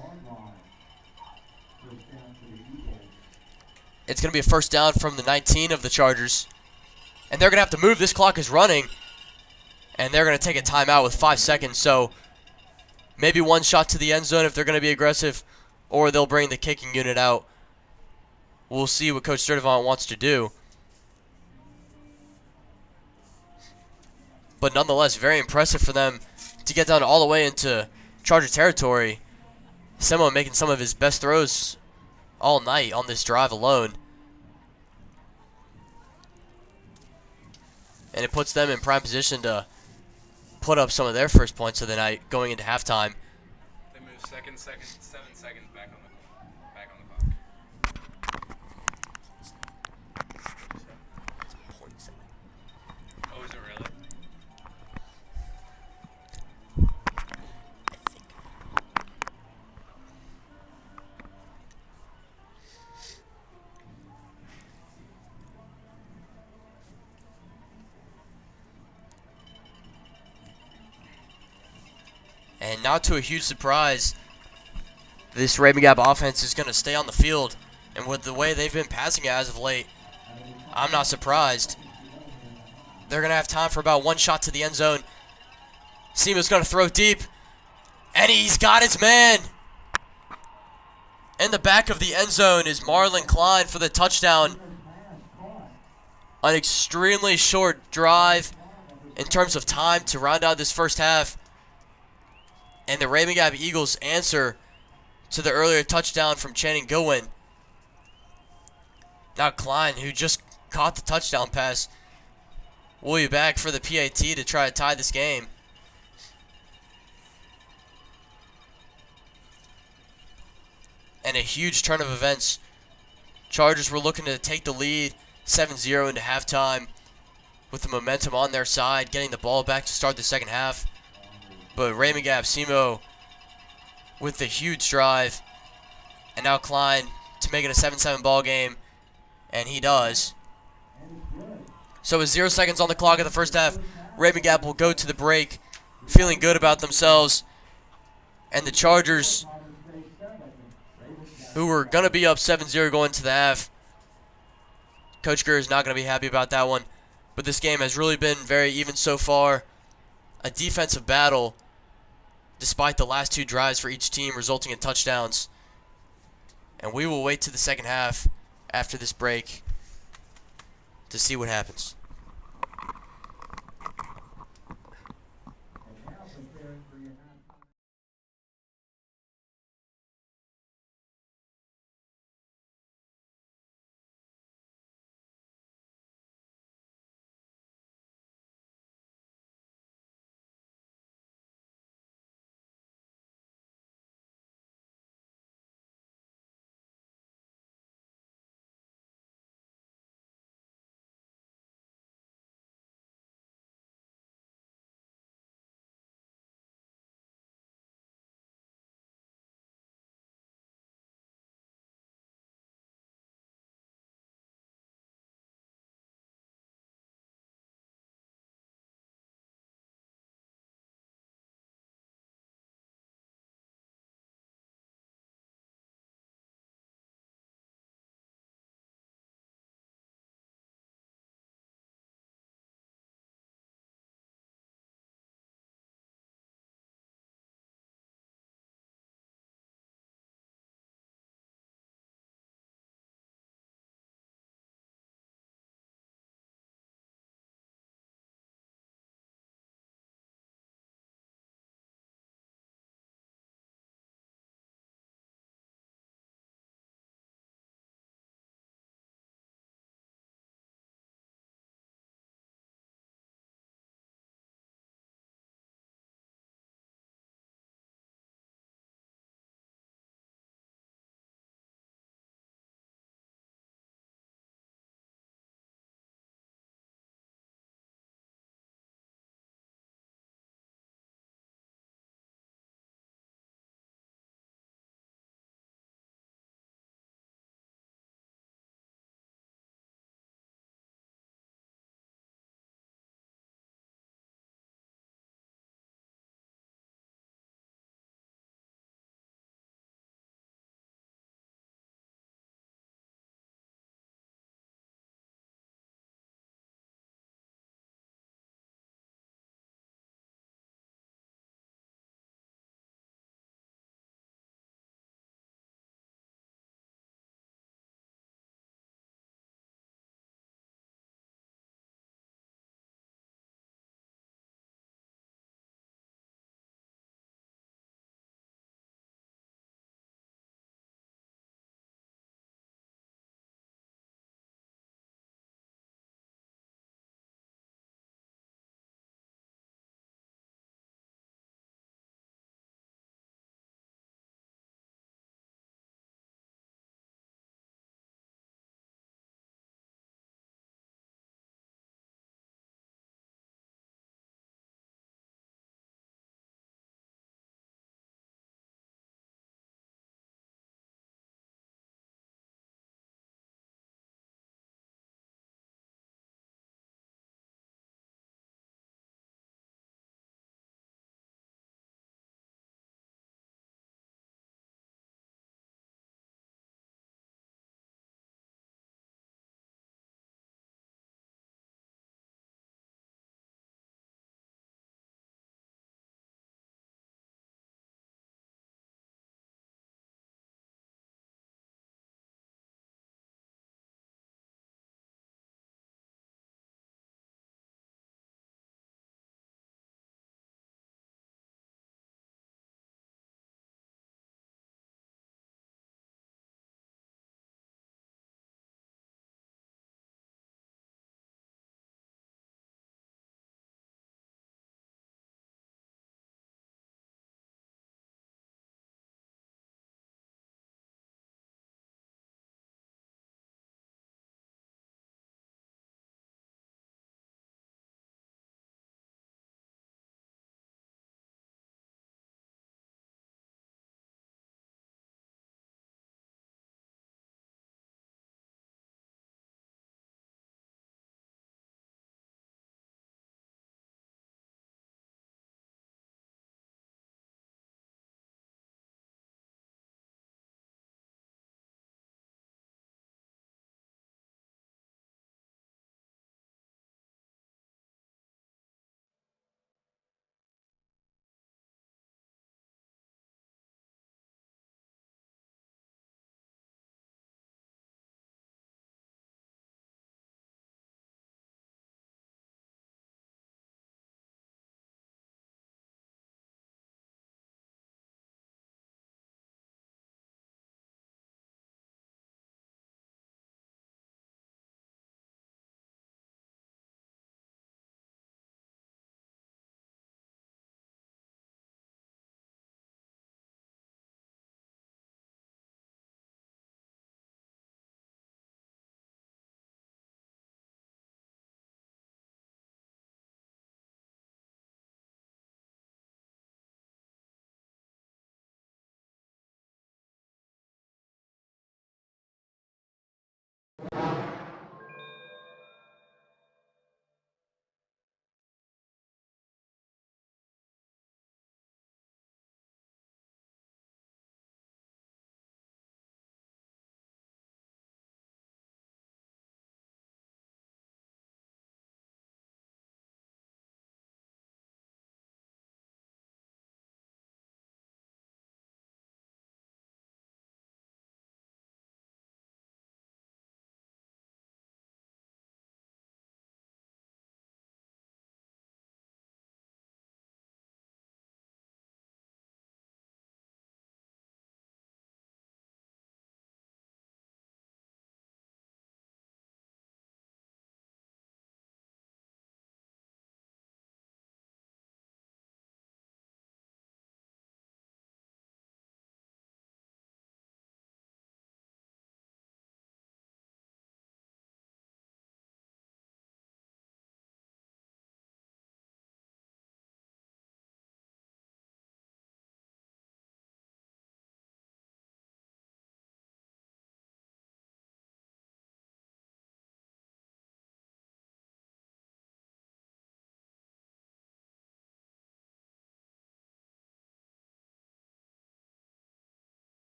It's going to be a first down from the 19 of the Chargers. And they're going to have to move. This clock is running. And they're going to take a timeout with 5 seconds. So maybe one shot to the end zone if they're going to be aggressive. Or they'll bring the kicking unit out. We'll see what Coach Sturdivant wants to do. But nonetheless, very impressive for them to get down all the way into Charger territory. Simo making some of his best throws all night on this drive alone. And it puts them in prime position to put up some of their first points of the night going into halftime. They move 7 seconds back on the clock. Oh, is it really? And not to a huge surprise, this Rabun Gap offense is going to stay on the field. And with the way they've been passing it as of late, I'm not surprised. They're going to have time for about one shot to the end zone. Simo's going to throw deep. And he's got his man. In the back of the end zone is Marlon Klein for the touchdown. An extremely short drive in terms of time to round out this first half. And the Rabun Gap Eagles answer to the earlier touchdown from Channing Goodwin. Now Klein, who just caught the touchdown pass, will be back for the PAT to try to tie this game. And a huge turn of events. Chargers were looking to take the lead 7-0 into halftime with the momentum on their side, getting the ball back to start the second half. But Rabun Gap, Simo with the huge drive. And now Klein to make it a 7-7 ball game. And he does. So with 0 seconds on the clock in the first half, Rabun Gap will go to the break feeling good about themselves. And the Chargers, who were going to be up 7-0 going into the half, Coach Gurr is not going to be happy about that one. But this game has really been very even so far. A defensive battle, despite the last 2 drives for each team resulting in touchdowns. And we will wait to the second half after this break to see what happens.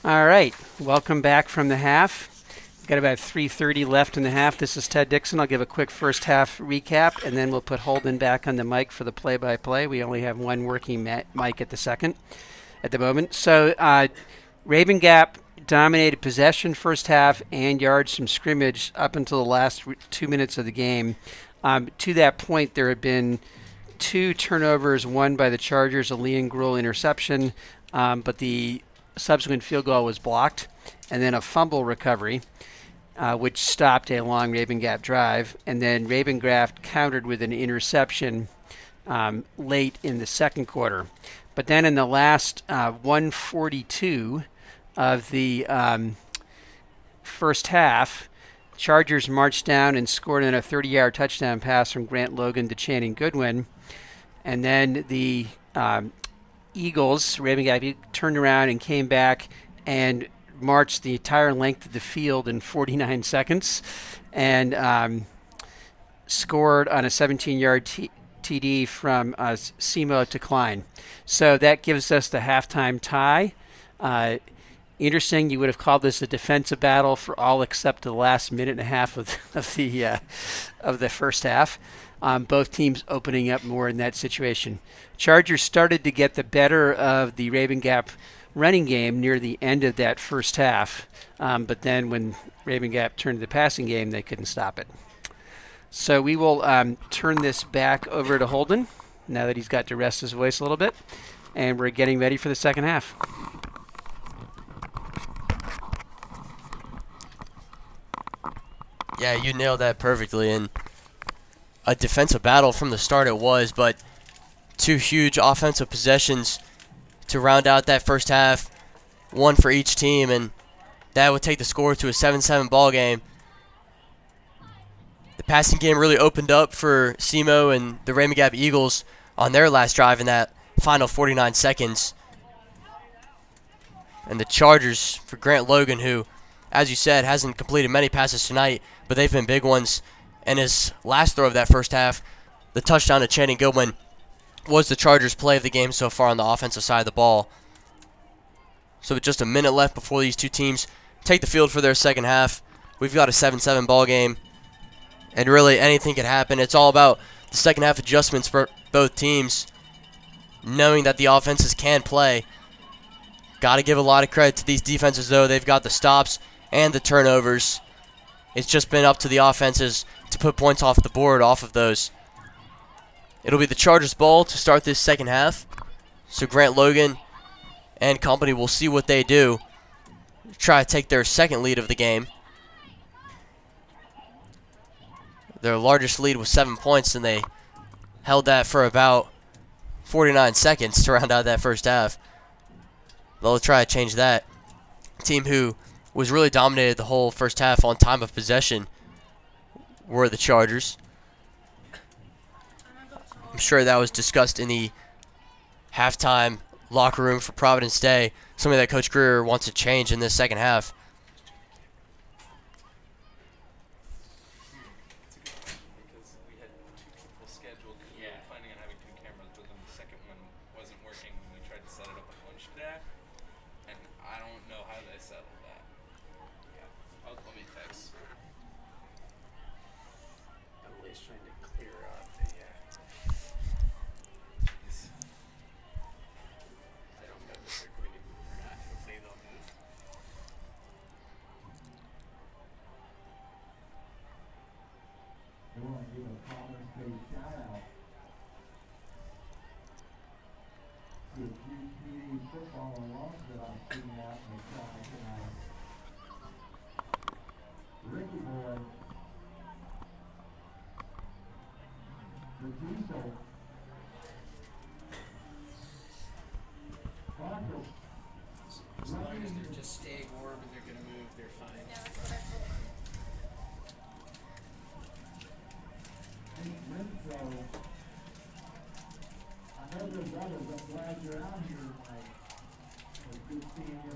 All right, welcome back from the half. We've got about 3:30 left in the half. This is Ted Dixon. I'll give a quick first half recap, and then we'll put Holden back on the mic for the play-by-play. We only have one working mic at the moment. So Rabun Gap dominated possession first half and yards from scrimmage up until the last 2 minutes of the game. To that point, there had been 2 turnovers, one by the Chargers, a Liam Gruel interception, but the subsequent field goal was blocked, and then a fumble recovery, which stopped a long Rabun Gap drive, and then Rabun Gap countered with an interception late in the second quarter. But then in the last 142 of the first half, Chargers marched down and scored on a 30-yard touchdown pass from Grant Logan to Channing Goodwin. And then the Eagles, Rabun Gap, turned around and came back and marched the entire length of the field in 49 seconds and scored on a 17-yard TD from Simo to Klein. So that gives us the halftime tie. Interesting, you would have called this a defensive battle for all except the last minute and a half of the first half. Both teams opening up more in that situation. Chargers started to get the better of the Rabun Gap running game near the end of that first half, but then when Rabun Gap turned to the passing game, they couldn't stop it. So we will turn this back over to Holden now that he's got to rest his voice a little bit, and we're getting ready for the second half. Yeah, you nailed that perfectly, and a defensive battle from the start it was, but 2 huge offensive possessions to round out that first half, one for each team, and that would take the score to a 7-7 ball game. The passing game really opened up for Simo and the Rabun Gap Eagles on their last drive in that final 49 seconds. And the Chargers for Grant Logan, who, as you said, hasn't completed many passes tonight, but they've been big ones. And his last throw of that first half, the touchdown to Channing Goodwin, was the Chargers' play of the game so far on the offensive side of the ball. So with just a minute left before these two teams take the field for their second half, we've got a 7-7 ball game. And really anything can happen. It's all about the second half adjustments for both teams, knowing that the offenses can play. Got to give a lot of credit to these defenses, though. They've got the stops and the turnovers. It's just been up to the offenses to put points off the board off of those. It'll be the Chargers' ball to start this second half. So Grant Logan and company will see what they do. Try to take their second lead of the game. Their largest lead was 7 points, and they held that for about 49 seconds to round out that first half. They'll try to change that. Team who was really dominated the whole first half on time of possession were the Chargers. I'm sure that was discussed in the halftime locker room for Providence Day. Something that Coach Greer wants to change in this second half. Because we had 2 people scheduled because we were planning on having 2 cameras, but then the second one wasn't working when we tried to set it up a bunch today. And I don't know how they settled that. Yeah. I'll be text. Emily's trying to clear up the, I don't know if they're going to move or not. Hopefully they'll move. We want to give a Providence Day shout out to a few PD football alums that I'm seeing out in the crowd tonight. Ricky Boy, the Diesel, Marcus, As long as they're just staying warm and they're going to move, they're fine. Pete Renfro. I know there's others, I'm glad you're out here tonight. It's good seeing you.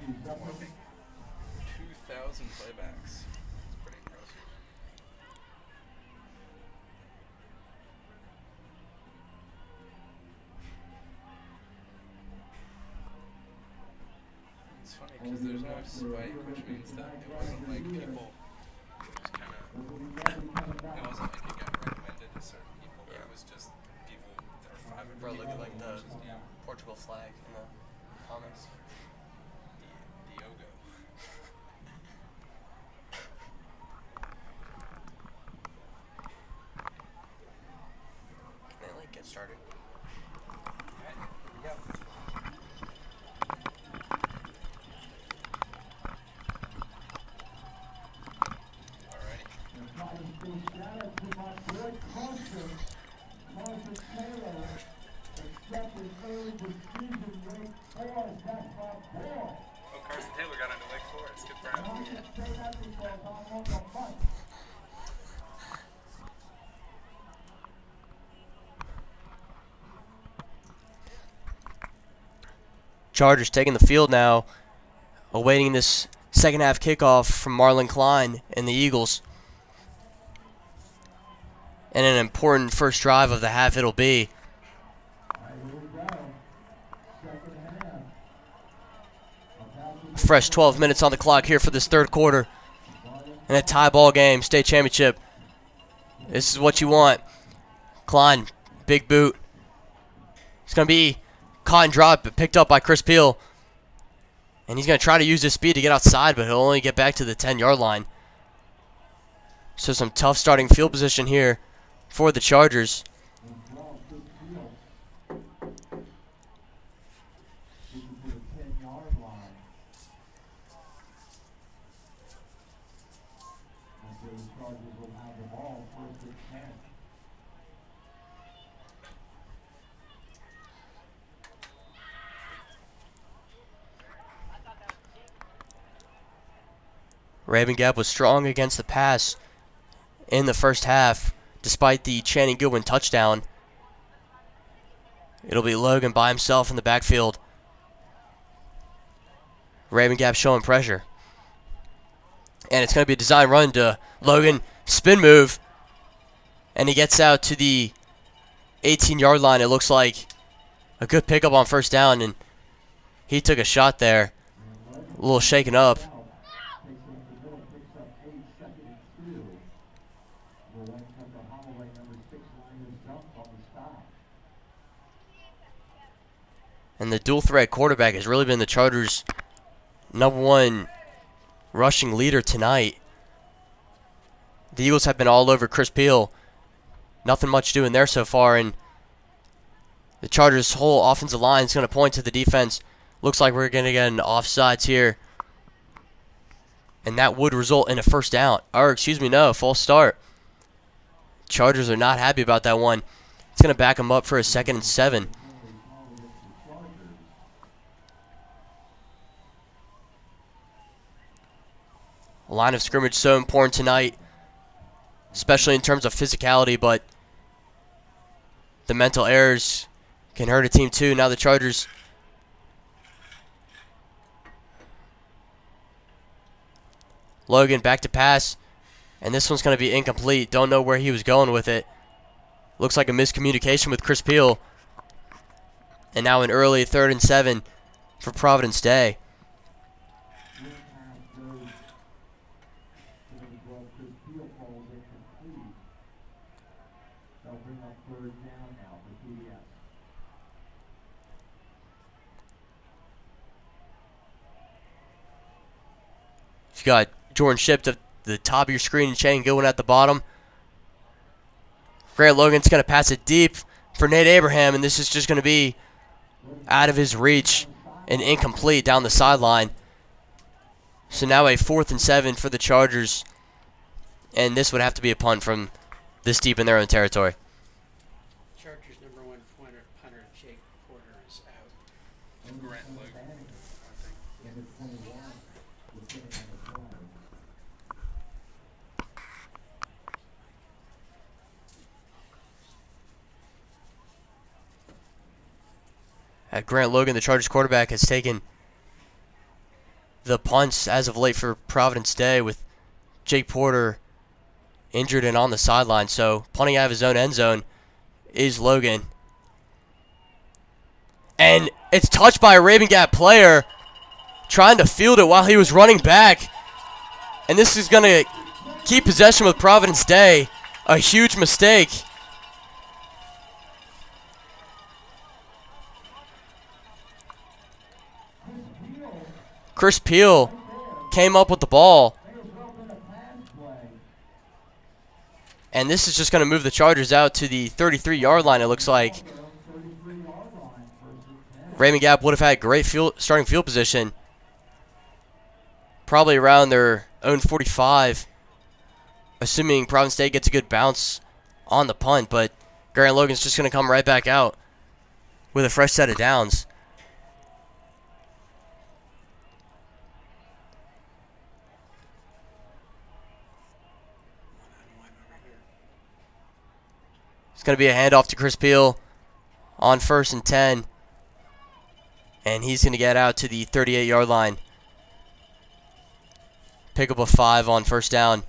I think 2,000 playbacks. It's pretty impressive. It's funny because there's no spike, which means that it wasn't like people just kind of, it wasn't like it got recommended to certain people, but it was just people that are 5 Bro, look at like the yeah, Portugal flag in the comments. Diogo. Can they like get started? Alright, here we go. Alrighty. Oh, Carson Taylor got into Wake Forest. Good for him. Chargers taking the field now, awaiting this second half kickoff from Marlon Klein and the Eagles. And an important first drive of the half it'll be. A fresh 12 minutes on the clock here for this third quarter. And a tie ball game, state championship. This is what you want. Klein, big boot. It's going to be caught and dropped, but picked up by Chris Peel. And he's going to try to use his speed to get outside, but he'll only get back to the 10-yard line. So some tough starting field position here for the Chargers. Rabun Gap was strong against the pass in the first half, despite the Channing Goodwin touchdown. It'll be Logan by himself in the backfield. Rabun Gap showing pressure. And it's going to be a design run to Logan. Spin move. And he gets out to the 18-yard line. It looks like a good pickup on first down. And he took a shot there. A little shaken up. And the dual threat quarterback has really been the Chargers' #1 rushing leader tonight. The Eagles have been all over Chris Peel. Nothing much doing there so far. And the Chargers' whole offensive line is going to point to the defense. Looks like we're going to get an offsides here. And that would result in a first down. Or, excuse me, no, false start. Chargers are not happy about that one. It's going to back them up for a 2nd and 7. Line of scrimmage so important tonight, especially in terms of physicality, but the mental errors can hurt a team too. Now the Chargers Logan back to pass, and this one's going to be incomplete. Don't know where he was going with it. Looks like a miscommunication with Chris Peel. And now an early 3rd and 7 for Providence Day. You got Jordan Shipp at the top of your screen and Shane Gilwin at the bottom. Grant Logan's going to pass it deep for Nate Abraham, and this is just going to be out of his reach and incomplete down the sideline. So now a 4th and 7 for the Chargers, and this would have to be a punt from this deep in their own territory. Chargers' #1 punter, Jake Porter, is out. Grant Logan. Grant Logan, the Chargers quarterback, has taken the punts as of late for Providence Day, with Jake Porter injured and on the sideline. So punting out of his own end zone is Logan. And it's touched by a Rabun Gap player trying to field it while he was running back. And this is going to keep possession with Providence Day. A huge mistake. Chris Peel came up with the ball. And this is just going to move the Chargers out to the 33-yard line, it looks like. Rabun Gap would have had great starting field position. Probably around their own 45. Assuming Providence State gets a good bounce on the punt. But Grant Logan's just going to come right back out with a fresh set of downs. It's going to be a handoff to Chris Peel on 1st and 10. And he's going to get out to the 38-yard line. Pick up a 5 on 1st down.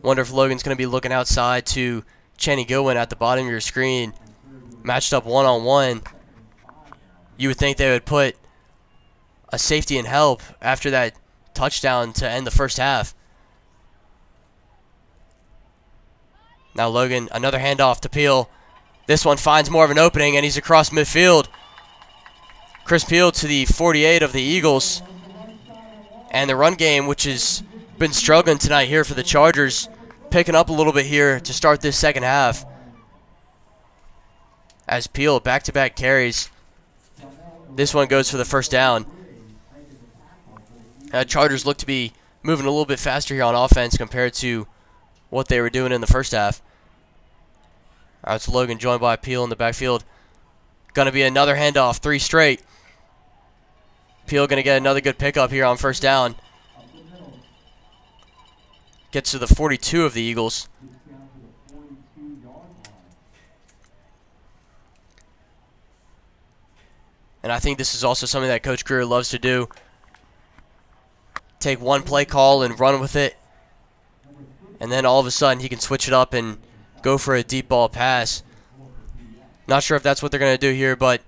Wonder if Logan's going to be looking outside to Channing Goodwin at the bottom of your screen. Matched up one-on-one. You would think they would put a safety and help after that touchdown to end the first half. Now Logan, another handoff to Peel. This one finds more of an opening, and he's across midfield. Chris Peel to the 48 of the Eagles. And the run game, which has been struggling tonight here for the Chargers, picking up a little bit here to start this second half. As Peel, back-to-back carries. This one goes for the 1st down. Chargers look to be moving a little bit faster here on offense compared to what they were doing in the first half. All right, it's Logan joined by Peel in the backfield. Going to be another handoff, 3 straight. Peel going to get another good pickup here on 1st down. Gets to the 42 of the Eagles. And I think this is also something that Coach Greer loves to do. Take one play call and run with it. And then all of a sudden he can switch it up and go for a deep ball pass. Not sure if that's what they're going to do here, but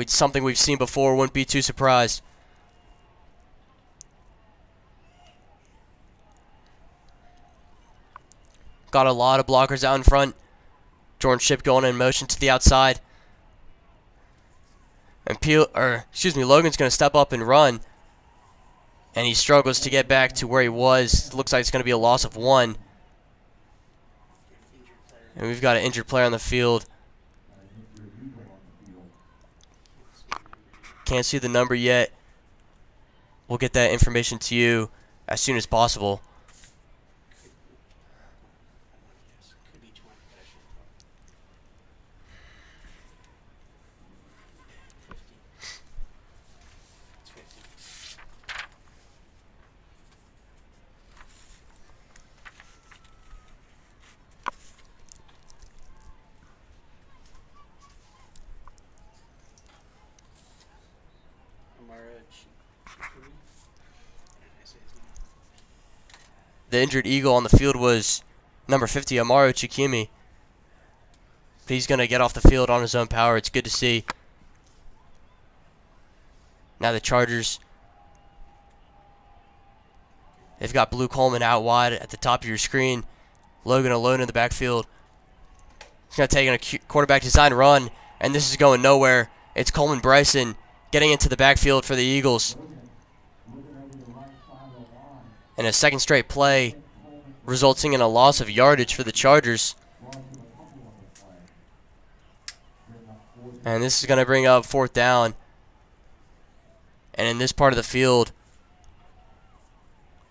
something we've seen before. Wouldn't be too surprised. Got a lot of blockers out in front. Jordan Shipp going in motion to the outside. And Logan's going to step up and run. And he struggles to get back to where he was. Looks like it's going to be a loss of 1. And we've got an injured player on the field. Can't see the number yet. We'll get that information to you as soon as possible. The injured Eagle on the field was number 50, Amaro Chikimi. But he's going to get off the field on his own power. It's good to see. Now the Chargers, they've got Blue Coleman out wide at the top of your screen. Logan alone in the backfield. He's going to take a quarterback design run, and this is going nowhere. It's Coleman Bryson getting into the backfield for the Eagles. And a second straight play resulting in a loss of yardage for the Chargers. And this is going to bring up 4th down. And in this part of the field,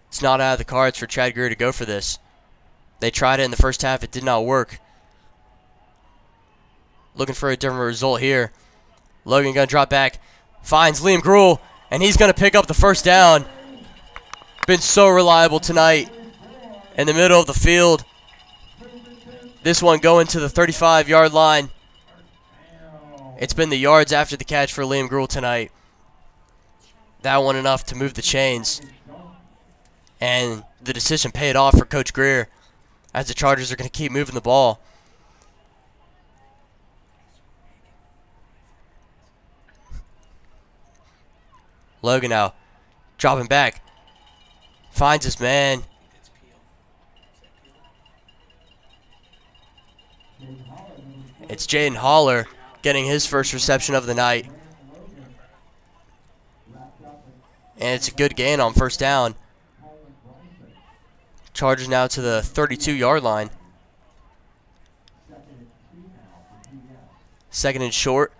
it's not out of the cards for Chad Greer to go for this. They tried it in the first half. It did not work. Looking for a different result here. Logan going to drop back. Finds Liam Gruel. And he's going to pick up the 1st down. Been so reliable tonight in the middle of the field. This one going to the 35-yard line. It's been the yards after the catch for Liam Gruhl tonight. That one enough to move the chains. And the decision paid off for Coach Greer, as the Chargers are going to keep moving the ball. Logan now dropping back. Finds his man. It's Jaden Holler getting his first reception of the night. And it's a good gain on first down. Chargers now to the 32-yard line. Second and short.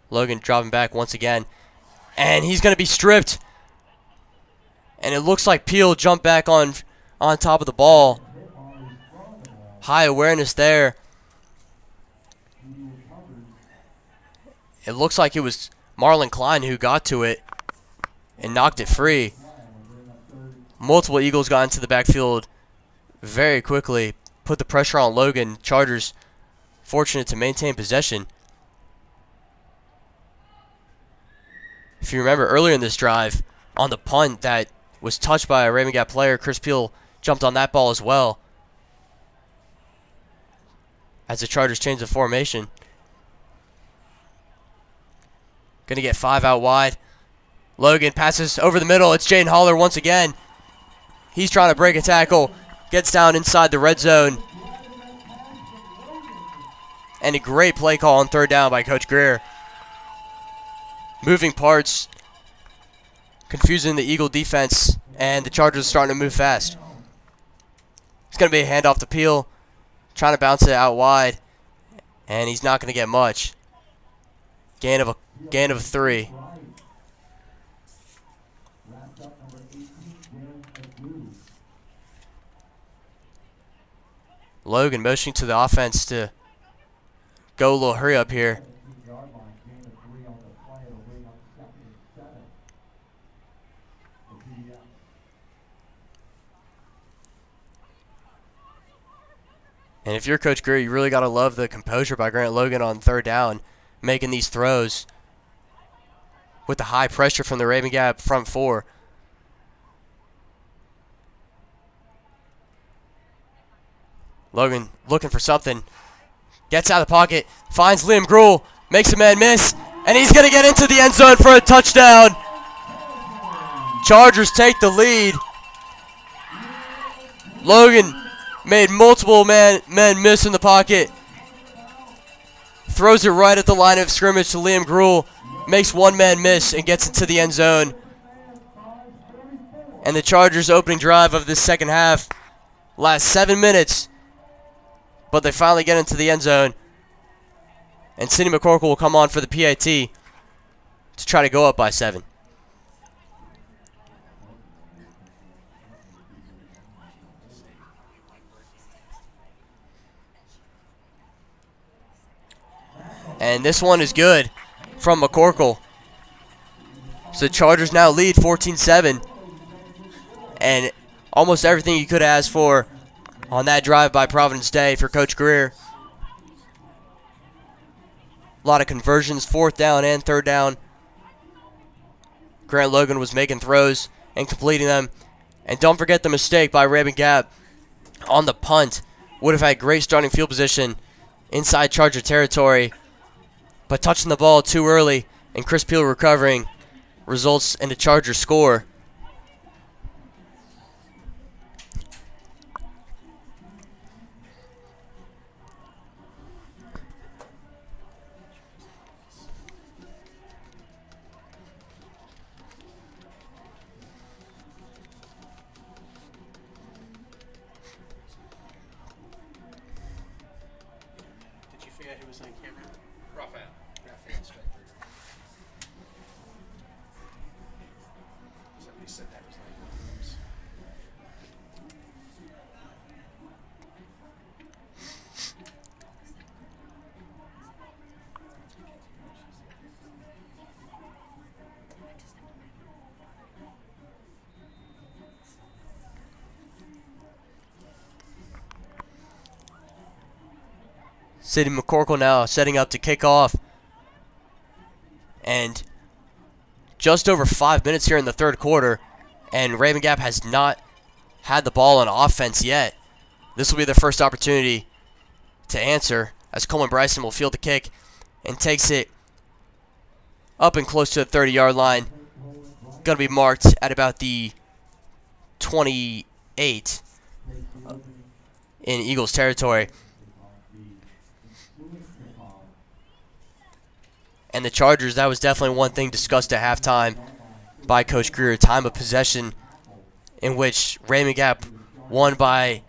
Logan dropping back once again. And he's going to be stripped. And it looks like Peel jumped back on top of the ball. High awareness there. It looks like it was Marlon Klein who got to it and knocked it free. Multiple Eagles got into the backfield very quickly, put the pressure on Logan. Chargers fortunate to maintain possession. If you remember earlier in this drive, on the punt that was touched by a Raymond Gap player, Chris Peel jumped on that ball as well, as the Chargers change the formation. Going to get 5 out wide. Logan passes over the middle. It's Jaden Holler once again. He's trying to break a tackle. Gets down inside the red zone. And a great play call on third down by Coach Greer. Moving parts, confusing the Eagle defense, and the Chargers are starting to move fast. It's going to be a handoff to Peel. Trying to bounce it out wide. And he's not going to get much. Gain of 3. Logan motioning to the offense to go a little hurry up here. And if you're Coach Greer, you really got to love the composure by Grant Logan on third down, making these throws with the high pressure from the Raven Gap front four. Logan looking for something. Gets out of the pocket, finds Liam Gruhl, makes a man miss, and he's going to get into the end zone for a touchdown. Chargers take the lead. Logan made multiple men miss in the pocket. Throws it right at the line of scrimmage to Liam Gruhl. Makes one man miss and gets into the end zone. And the Chargers' opening drive of this second half lasts 7 minutes. But they finally get into the end zone. And Sidney McCorkle will come on for the PAT to try to go up by 7. And this one is good from McCorkle. So the Chargers now lead 14-7. And almost everything you could ask for on that drive by Providence Day for Coach Greer. A lot of conversions, fourth down and third down. Grant Logan was making throws and completing them. And don't forget the mistake by Raven Gap on the punt. Would have had great starting field position inside Charger territory. But touching the ball too early and Chris Peel recovering results in a Charger score. Did you figure out who was on camera? Raphael. Raphael Striker. Somebody said that was like Williams. Sidney McCorkle now setting up to kick off. And just over 5 minutes here in the third quarter, and Raven Gap has not had the ball on offense yet. This will be their first opportunity to answer, as Coleman Bryson will field the kick and takes it up and close to the 30-yard line. Going to be marked at about the 28 in Eagles territory. And the Chargers, that was definitely one thing discussed at halftime by Coach Greer. Time of possession in which Raven Gap won by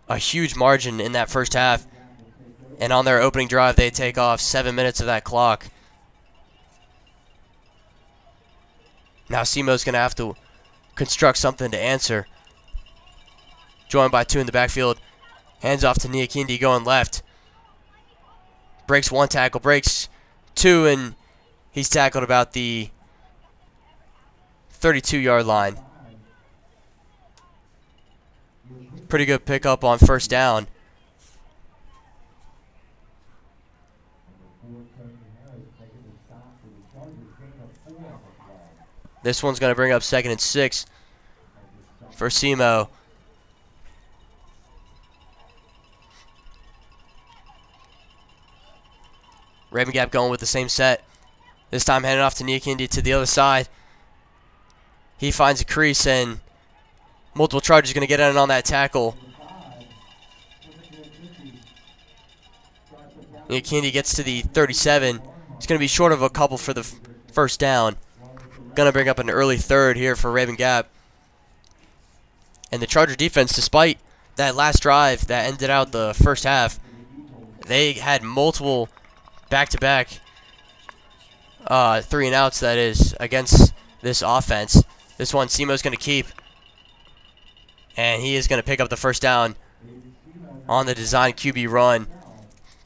a huge margin in that first half. And on their opening drive, they take off 7 minutes of that clock. Now Simo's going to have to construct something to answer. Joined by two in the backfield. Hands off to Niakindi going left. Breaks one tackle, breaks two, and he's tackled about the 32-yard line. Pretty good pickup on first down. This one's going to bring up 2nd and 6 for Simo. Raven Gap going with the same set. This time handing off to Niakindi to the other side. He finds a crease, and multiple Chargers going to get in on that tackle. Niakindi gets to the 37. He's going to be short of a couple for the first down. Going to bring up an early third here for Raven Gap. And the Charger defense, despite that last drive that ended out the first half, they had multiple back-to-back 3-and-outs, that is, against this offense. This one Simo's going to keep. And he is going to pick up the first down on the design QB run.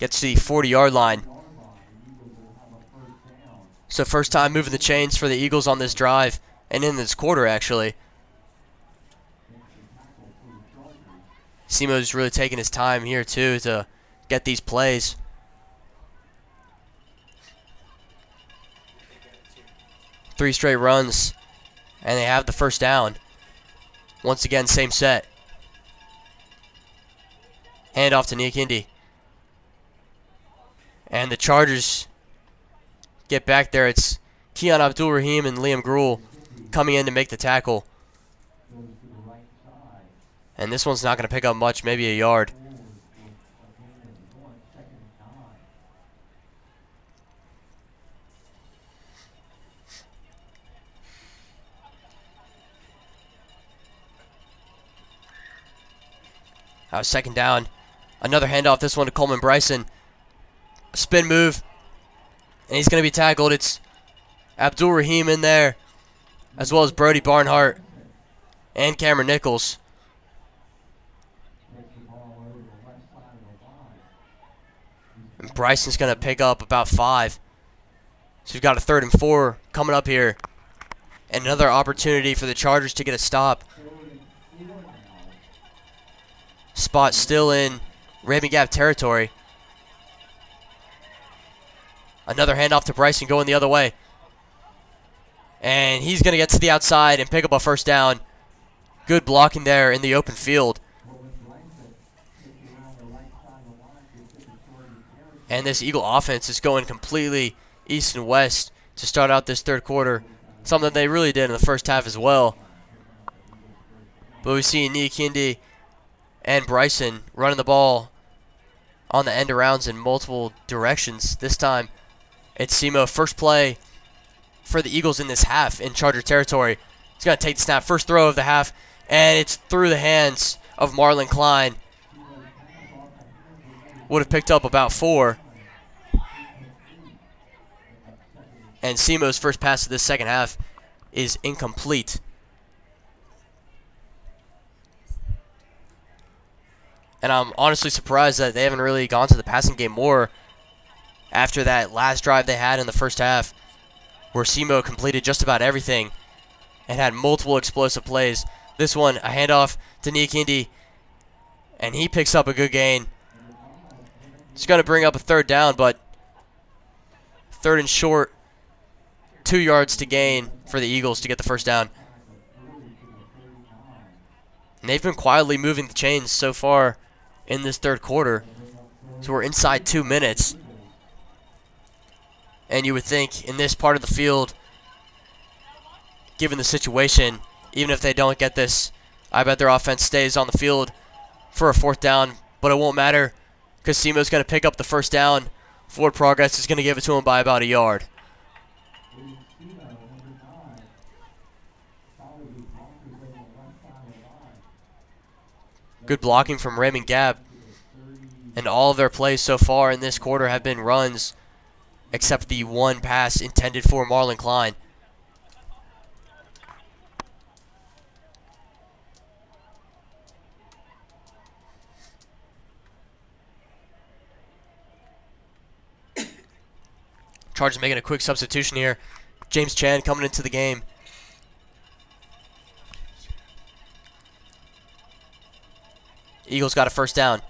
Gets to the 40-yard line. So first time moving the chains for the Eagles on this drive, and in this quarter, actually. Simo's really taking his time here, too, to get these plays. 3 straight runs, and they have the first down. Once again, same set. Hand off to Niakindi. And the Chargers get back there. It's Keon Abdul-Rahim and Liam Gruel coming in to make the tackle. And this one's not going to pick up much, maybe a yard. Second down. Another handoff, this one to Coleman Bryson. Spin move. And he's going to be tackled. It's Abdul-Rahim in there, as well as Brody Barnhart and Cameron Nichols. And Bryson's going to pick up about 5. So we've got a 3rd and 4 coming up here. And another opportunity for the Chargers to get a stop. Spot still in Raven Gap territory. Another handoff to Bryson going the other way. And he's going to get to the outside and pick up a first down. Good blocking there in the open field. And this Eagle offense is going completely east and west to start out this third quarter. Something they really did in the first half as well. But we see Niakindi and Bryson running the ball on the end arounds in multiple directions. This time, it's Simo. First play for the Eagles in this half in Charger territory. He's going to take the snap. First throw of the half, and it's through the hands of Marlon Klein. Would have picked up about 4. And Simo's first pass of this second half is incomplete. And I'm honestly surprised that they haven't really gone to the passing game more after that last drive they had in the first half, where Simo completed just about everything and had multiple explosive plays. This one, a handoff to Niakindi, and he picks up a good gain. It's going to bring up a third down, but third and short, 2 yards to gain for the Eagles to get the first down. And they've been quietly moving the chains so far in this third quarter. So we're inside 2 minutes. And you would think in this part of the field, given the situation, even if they don't get this, I bet their offense stays on the field for a fourth down. But it won't matter because Semo's going to pick up the first down. Forward progress is going to give it to him by about a yard. Good blocking from Raymond Gap. And all of their plays so far in this quarter have been runs, except the one pass intended for Marlon Klein. Chargers making a quick substitution here. James Chan coming into the game. Eagles got a first down.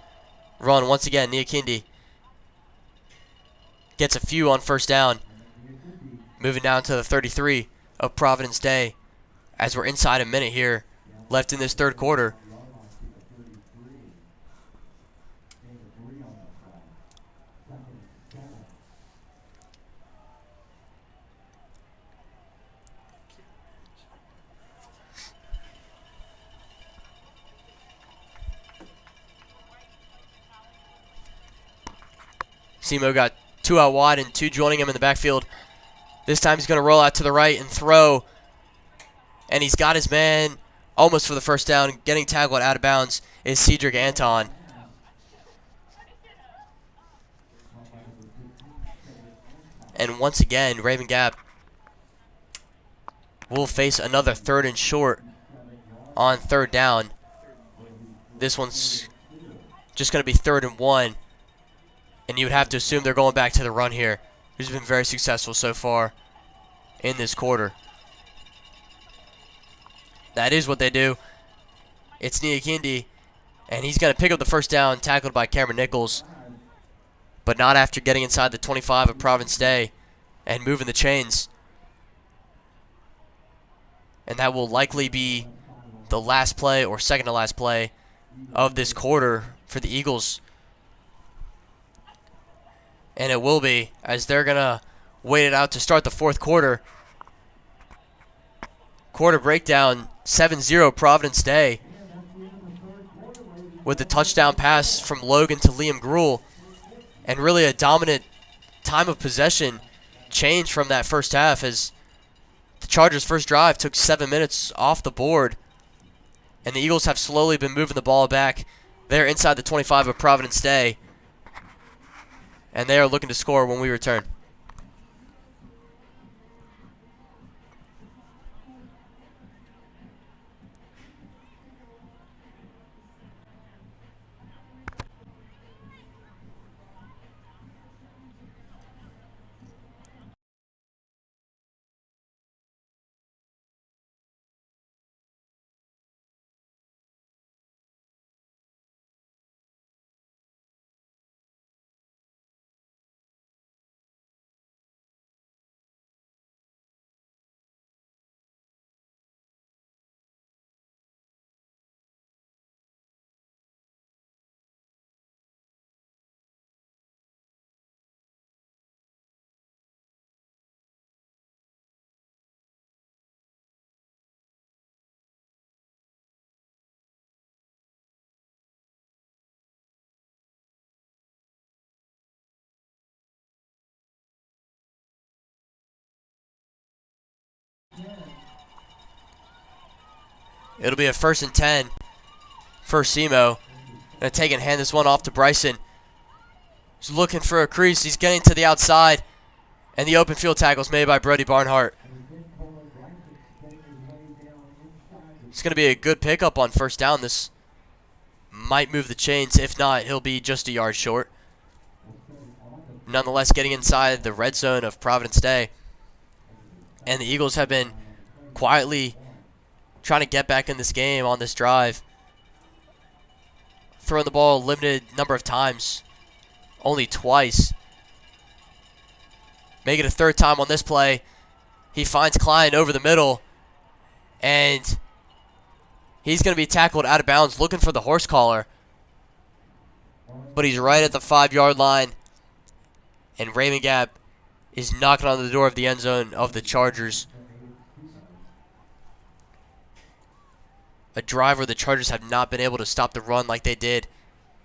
Run once again, Niakindi gets a few on first down. Moving down to the 33 of Providence Day as we're inside a minute here left in this third quarter. Semo got 2 out wide and 2 joining him in the backfield. This time he's going to roll out to the right and throw. And he's got his man almost for the first down. Getting tackled out of bounds is Cedric Anton. And once again, Raven Gap will face another third and short on third down. This one's just going to be 3rd and 1. And you would have to assume they're going back to the run here, who's been very successful so far in this quarter. That is what they do. It's Niakindi, and he's going to pick up the first down, tackled by Cameron Nichols, but not after getting inside the 25 of Providence Day and moving the chains. And that will likely be the last play or second to last play of this quarter for the Eagles. And it will be, as they're going to wait it out to start the fourth quarter. Quarter breakdown, 7-0 Providence Day. With the touchdown pass from Logan to Liam Gruhl. And really a dominant time of possession change from that first half, as the Chargers' first drive took 7 minutes off the board. And the Eagles have slowly been moving the ball back. They're inside the 25 of Providence Day. And they are looking to score when we return. It'll be a 1st and 10 for Semo. Gonna take and hand this one off to Bryson. He's looking for a crease. He's getting to the outside. And the open field tackle is made by Brody Barnhart. It's going to be a good pickup on first down. This might move the chains. If not, he'll be just a yard short. Nonetheless, getting inside the red zone of Providence Day. And the Eagles have been quietly trying to get back in this game on this drive. Throwing the ball a limited number of times. only twice. Make it a third time on this play. He finds Klein over the middle, and he's going to be tackled out of bounds looking for the horse collar. But he's right at the 5-yard line, and Raven Gap is knocking on the door of the end zone of the Chargers. A drive where the Chargers have not been able to stop the run like they did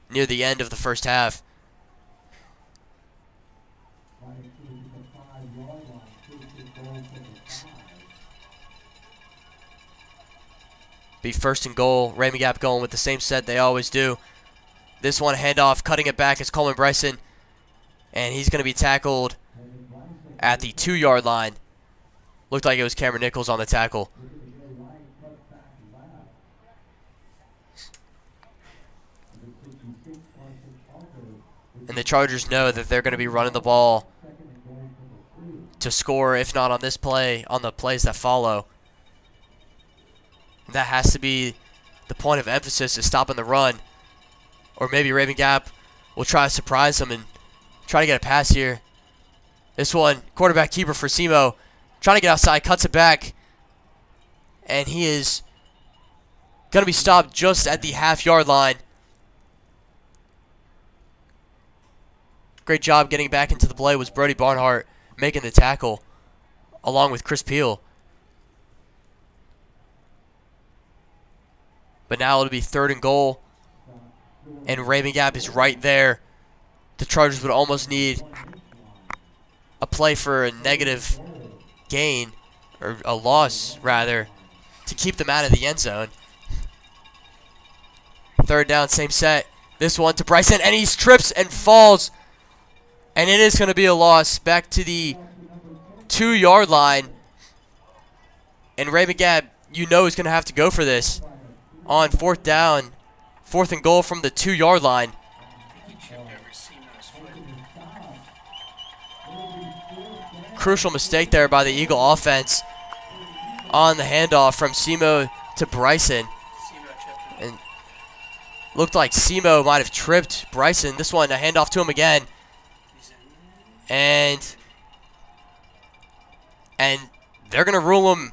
near the end of the first half. Be first and goal. Raven Gap going with the same set they always do. This one, handoff, cutting it back is Coleman Bryson. And he's going to be tackled at the 2-yard line. Looked like it was Cameron Nichols on the tackle. And the Chargers know that they're going to be running the ball to score, if not on this play, on the plays that follow. That has to be the point of emphasis, is stopping the run. Or maybe Raven Gap will try to surprise them and try to get a pass here. This one, quarterback keeper for Simo, trying to get outside, cuts it back. And he is going to be stopped just at the half-yard line. Great job getting back into the play was Brody Barnhart making the tackle along with Chris Peel. But now it'll be third and goal, and Raven Gap is right there. The Chargers would almost need a play for a negative gain, or a loss rather, to keep them out of the end zone. Third down, same set. This one to Bryson, and he trips and falls. And it is going to be a loss back to the 2-yard line. And Raven Gap, you know, is going to have to go for this on fourth down. Fourth and goal from the 2-yard line. Crucial mistake there by the Eagle offense on the handoff from Simo to Bryson. And looked like Simo might have tripped Bryson. This one, a handoff to him again. And they're going to rule him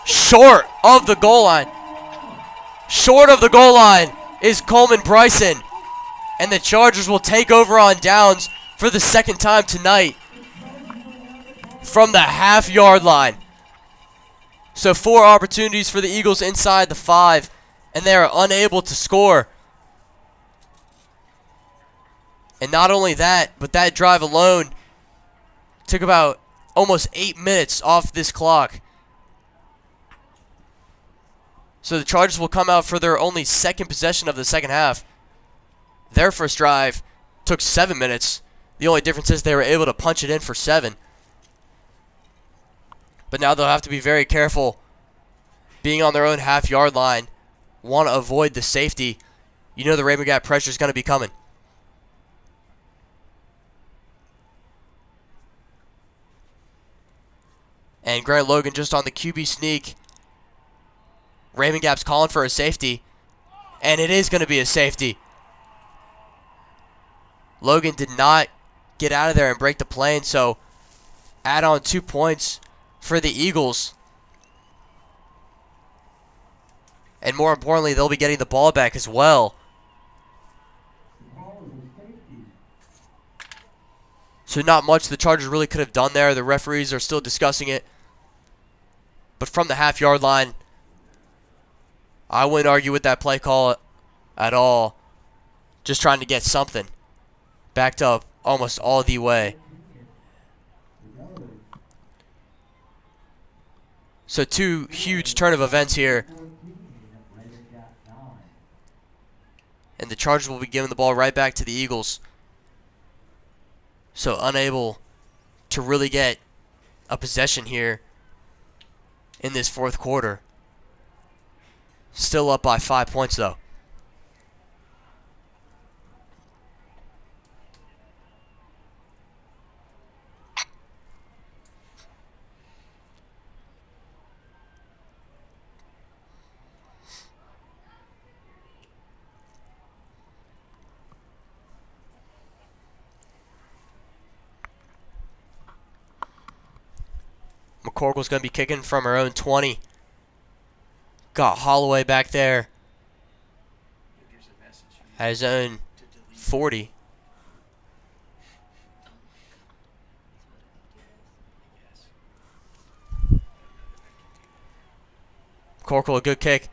short of the goal line. Short of the goal line is Coleman Bryson. And the Chargers will take over on downs for the second time tonight from the half-yard line. So 4 opportunities for the Eagles inside the 5, and they are unable to score. And not only that, but that drive alone took about almost 8 minutes off this clock. So the Chargers will come out for their only second possession of the second half. Their first drive took 7 minutes. The only difference is they were able to punch it in for 7. But now they'll have to be very careful being on their own half-yard line. Want to avoid the safety. You know the Raven Gap pressure is going to be coming. And Grant Logan just on the QB sneak. Raven Gap's calling for a safety. And it is going to be a safety. Logan did not get out of there and break the plane, so add on 2 points for the Eagles. And more importantly, they'll be getting the ball back as well. So not much the Chargers really could have done there. The referees are still discussing it. But from the half-yard line, I wouldn't argue with that play call at all. Just trying to get something backed up almost all the way. So 2 huge turn of events here. And the Chargers will be giving the ball right back to the Eagles. So unable to really get a possession here in this fourth quarter. Still up by 5 points though. McCorkle's going to be kicking from her own 20. Got Holloway back there Here's a message for you at his own to delete. 40. Yes. McCorkle, a good kick.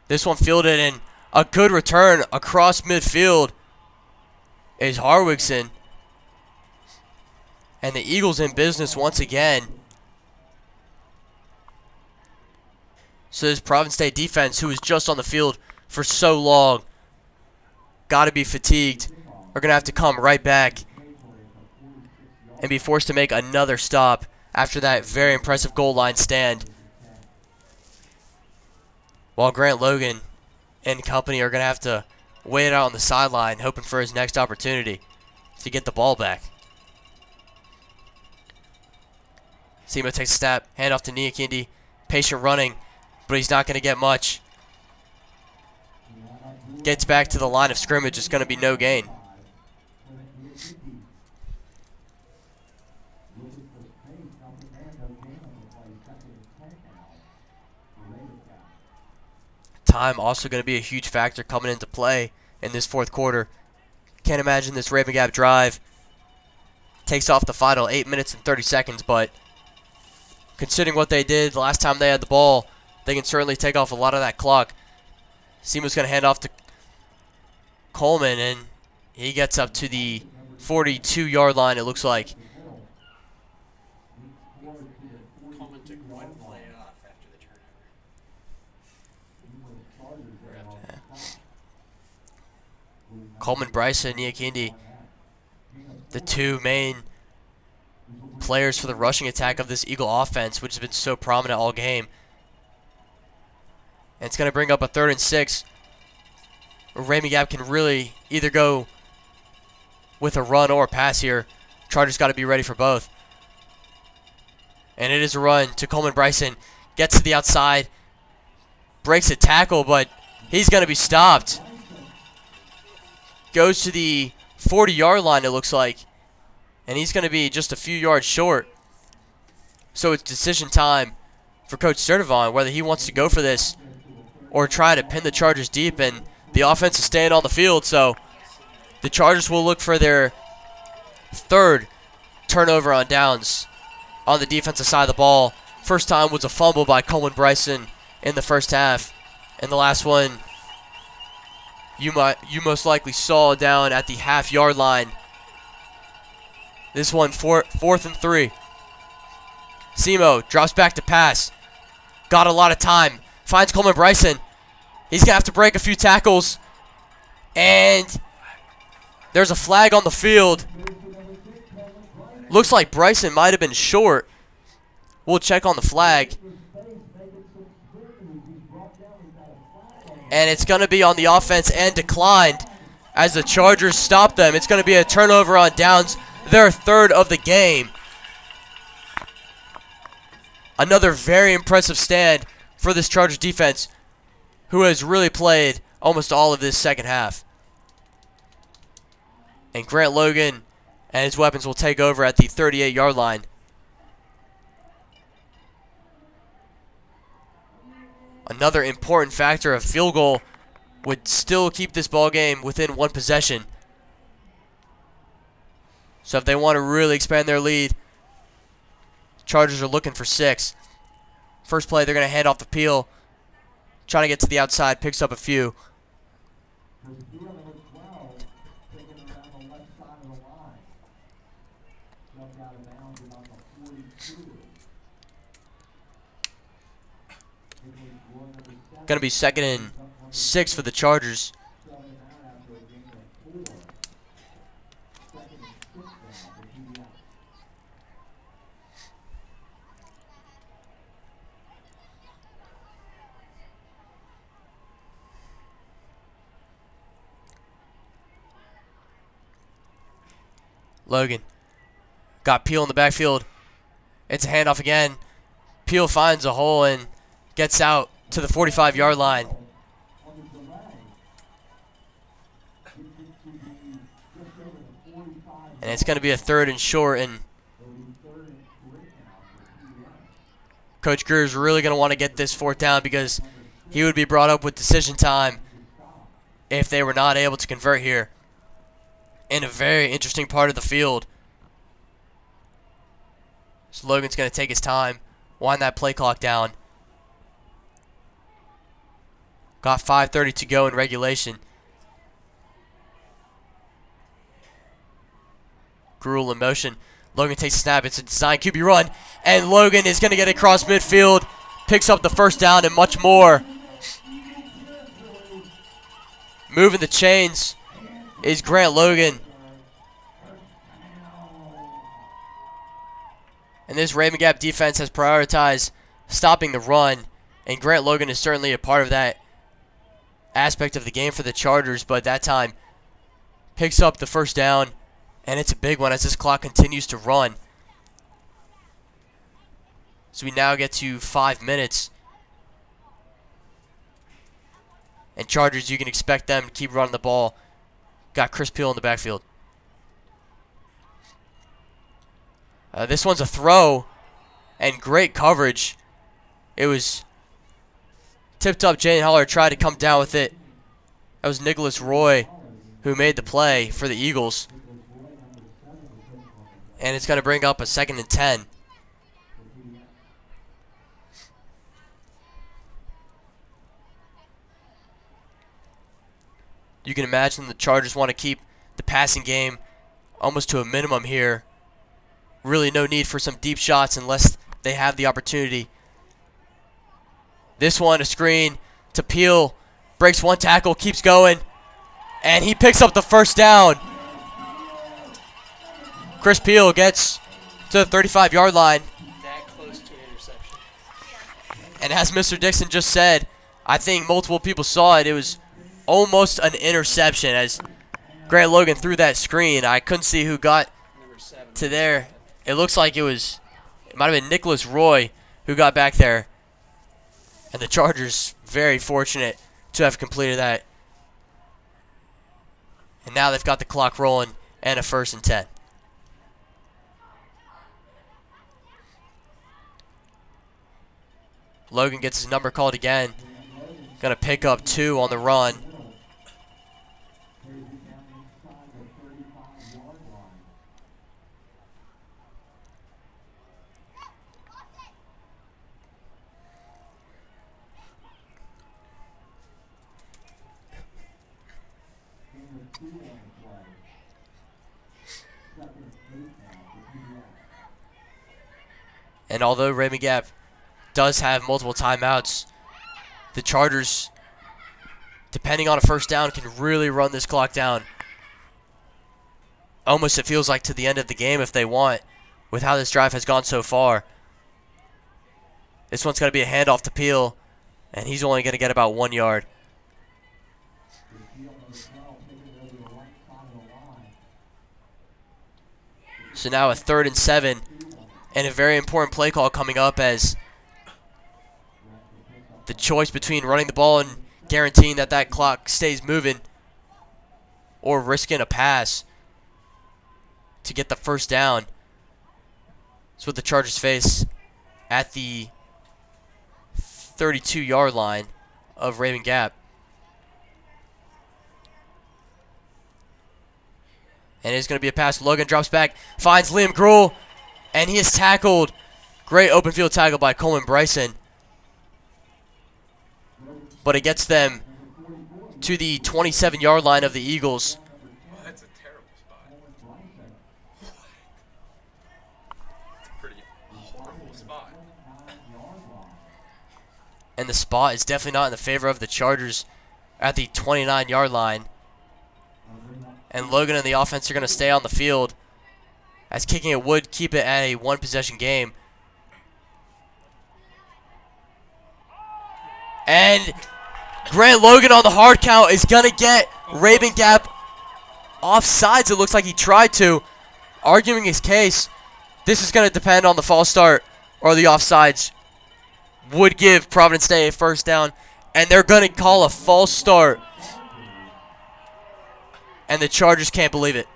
This one fielded, and a good return across midfield is Harwigson. And the Eagles in business once again. So this Providence State defense, who was just on the field for so long, got to be fatigued, are going to have to come right back and be forced to make another stop after that very impressive goal line stand. While Grant Logan and company are going to have to wait out on the sideline, hoping for his next opportunity to get the ball back. Simo takes a step, hand off to Niakindi. Patient running, but he's not going to get much. Gets back to the line of scrimmage. It's going to be no gain. Time also going to be a huge factor coming into play in this fourth quarter. Can't imagine this Raven Gap drive takes off the final 8 minutes and 30 seconds, but considering what they did the last time they had the ball, they can certainly take off a lot of that clock. Simo's going to hand off to Coleman, and he gets up to the 42-yard line, it looks like. Coleman took one play off after the turnover. Coleman, Bryson, Niakindi, the two main players for the rushing attack of this Eagle offense, which has been so prominent all game. And it's going to bring up a 3rd and 6. Raven Gap can really either go with a run or a pass here. Chargers got to be ready for both. And it is a run to Coleman Bryson. Gets to the outside. Breaks a tackle, but he's going to be stopped. Goes to the 40-yard line, it looks like. And he's going to be just a few yards short. So it's decision time for Coach Sturdivant, whether he wants to go for this or try to pin the Chargers deep. And the offense is staying on the field, so the Chargers will look for their 3rd turnover on downs on the defensive side of the ball. First time was a fumble by Coleman Bryson in the first half. And the last one you most likely saw down at the half-yard line. This one, 4th and 3. Simo drops back to pass. Got a lot of time. Finds Coleman Bryson. He's going to have to break a few tackles. And there's a flag on the field. Looks like Bryson might have been short. We'll check on the flag. And it's going to be on the offense and declined as the Chargers stop them. It's going to be a turnover on downs, their 3rd of the game. Another very impressive stand for this Chargers defense, who has really played almost all of this second half. And Grant Logan and his weapons will take over at the 38-yard line. Another important factor, a field goal would still keep this ball game within 1 possession. So if they want to really expand their lead, Chargers are looking for 6. First play, they're going to hand off the peel. Trying to get to the outside, picks up a few. Going to be 2nd and 6 for the Chargers. Logan got Peel in the backfield. It's a handoff again. Peel finds a hole and gets out to the 45-yard line. And it's going to be a 3rd and short, and Coach Greer is really going to want to get this fourth down because he would be brought up with decision time if they were not able to convert here in a very interesting part of the field. So Logan's going to take his time, wind that play clock down. Got 5:30 to go in regulation. Gruel in motion. Logan takes a snap. It's a design QB run. And Logan is going to get across midfield. Picks up the first down and much more. Moving the chains is Grant Logan. And this Raven Gap defense has prioritized stopping the run. And Grant Logan is certainly a part of that aspect of the game for the Chargers. But that time picks up the first down. And it's a big one as this clock continues to run. So we now get to 5 minutes. And Chargers, you can expect them to keep running the ball. Got Chris Peel in the backfield. This one's a throw. And great coverage. It was tipped up. Jane Holler tried to come down with it. That was Nicholas Roy who made the play for the Eagles. And it's going to bring up a 2nd and 10. You can imagine the Chargers want to keep the passing game almost to a minimum here. Really no need for some deep shots unless they have the opportunity. This one, a screen to Peel. Breaks one tackle, keeps going. And he picks up the first down. Chris Peel gets to the 35-yard line. That close to an interception. And as Mr. Dixon just said, I think multiple people saw it. It was almost an interception as Grant Logan threw that screen. I couldn't see who got Number 7. to there. It looks like it might have been Nicholas Roy who got back there. And the Chargers very fortunate to have completed that. And now they've got the clock rolling and a 1st and 10. Logan gets his number called again. Going to pick up 2 on the run. And although Raven Gap does have multiple timeouts, the Chargers, depending on a first down, can really run this clock down. Almost it feels like to the end of the game if they want, with how this drive has gone so far. This one's going to be a handoff to Peel, and he's only going to get about 1 yard. So now a 3rd and 7, and a very important play call coming up as the choice between running the ball and guaranteeing that that clock stays moving or risking a pass to get the first down. That's what the Chargers face at the 32-yard line of Raven Gap. And it's going to be a pass. Logan drops back, finds Liam Gruel, and he is tackled. Great open field tackle by Coleman Bryson. But it gets them to the 27-yard line of the Eagles. Well, that's a terrible spot. It's a pretty horrible spot. And the spot is definitely not in the favor of the Chargers at the 29-yard line. And Logan and the offense are going to stay on the field, as kicking it would keep it at a one-possession game. And Grant Logan on the hard count is going to get Raven Gap offsides. It looks like he tried to, arguing his case. This is going to depend on the false start or the offsides. Would give Providence Day a first down, and they're going to call a false start. And the Chargers can't believe it.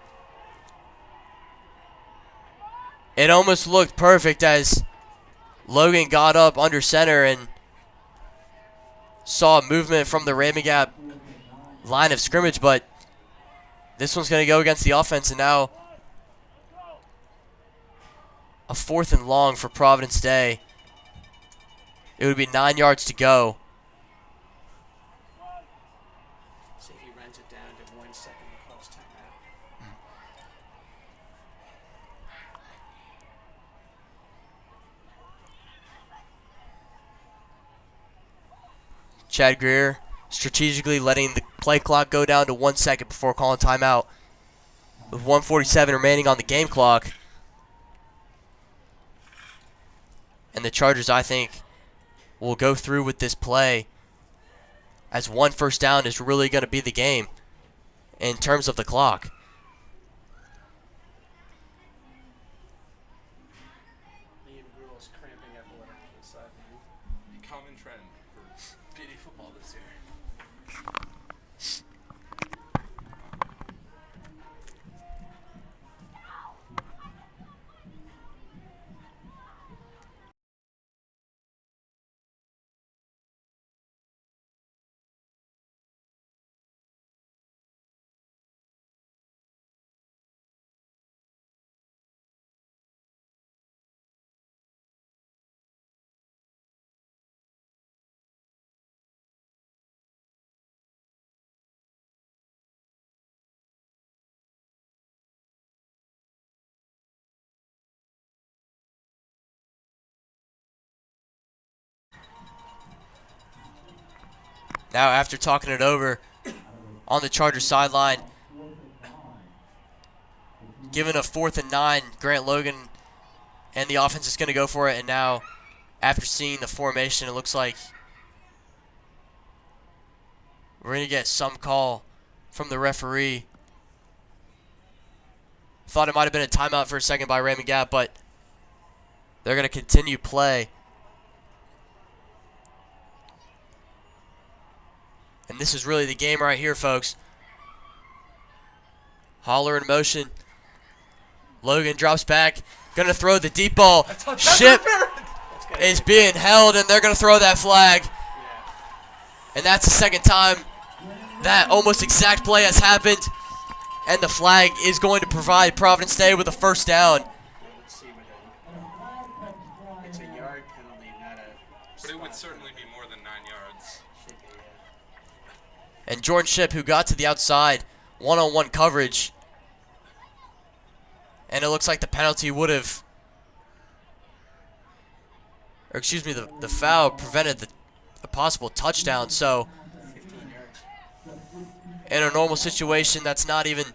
It almost looked perfect as Logan got up under center and saw movement from the Raven Gap line of scrimmage, but this one's going to go against the offense, and now a 4th and long for Providence Day. It would be 9 yards to go. See if he runs it down to 1 second to close timeout. Chad Greer strategically letting the play clock go down to 1 second before calling timeout. With 1:47 remaining on the game clock. And the Chargers, I think, will go through with this play, as 1 first down is really going to be the game in terms of the clock. Liam Gruel's cramping up a little on the sideline. A common trend for PD football this year. Now, after talking it over on the Chargers sideline, given a 4th and 9, Grant Logan and the offense is going to go for it. And now, after seeing the formation, it looks like we're going to get some call from the referee. Thought it might have been a timeout for a second by Raymond Gap, but they're going to continue play. And this is really the game right here, folks. Holler in motion. Logan drops back. Gonna throw the deep ball. Ship is being held, and they're gonna throw that flag. And that's the second time that almost exact play has happened. And the flag is going to provide Providence Day with a first down. Let's see what it's a yard penalty, not a. But it would certainly be more than 9 yards. Should be, And Jordan Ship, who got to the outside, one-on-one coverage. And it looks like the penalty would have, or excuse me, the foul prevented a possible touchdown. So 15 yards. in a normal situation, that's not even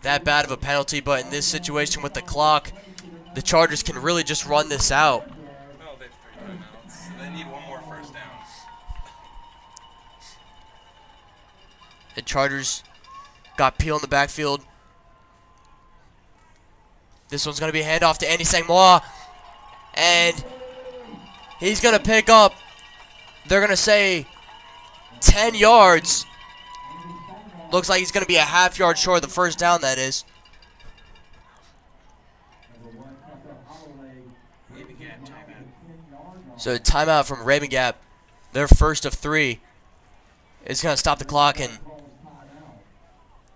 that bad of a penalty. But in this situation with the clock, the Chargers can really just run this out. Well, they have 3 timeouts. They need one more first down. The Chargers got Peel in the backfield. This one's going to be a handoff to Andy Sangmoa. And he's going to pick up, they're going to say, 10 yards. Looks like he's going to be a half yard short of the first down, that is. Raven Gap timeout. So timeout from Raven Gap, their first of 3. It's going to stop the clock, and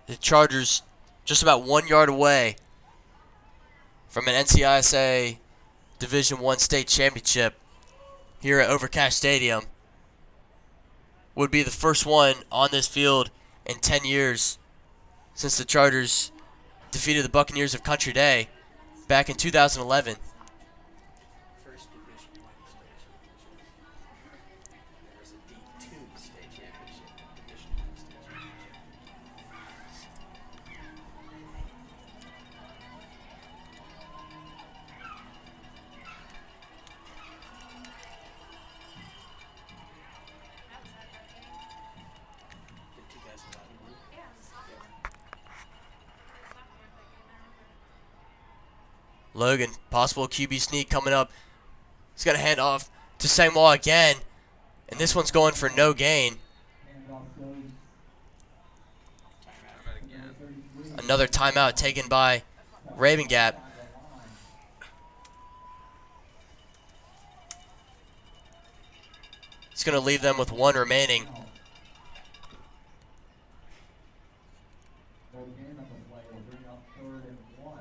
the Chargers just about 1 yard away from an NCISAA Division I state championship here at Overcash Stadium. Would be the first one on this field in 10 years since the Chargers defeated the Buccaneers of Country Day back in 2011. First Division I state championship. There was a D2 state championship. Division I state championship. The 2011 one. Logan, possible QB sneak coming up. He's got a hand off to Sangmoa again. And this one's going for no gain. Timeout again. Another timeout taken by Raven Gap. It's going to leave them with 1 remaining. So again, up a play will bring up 3rd and 1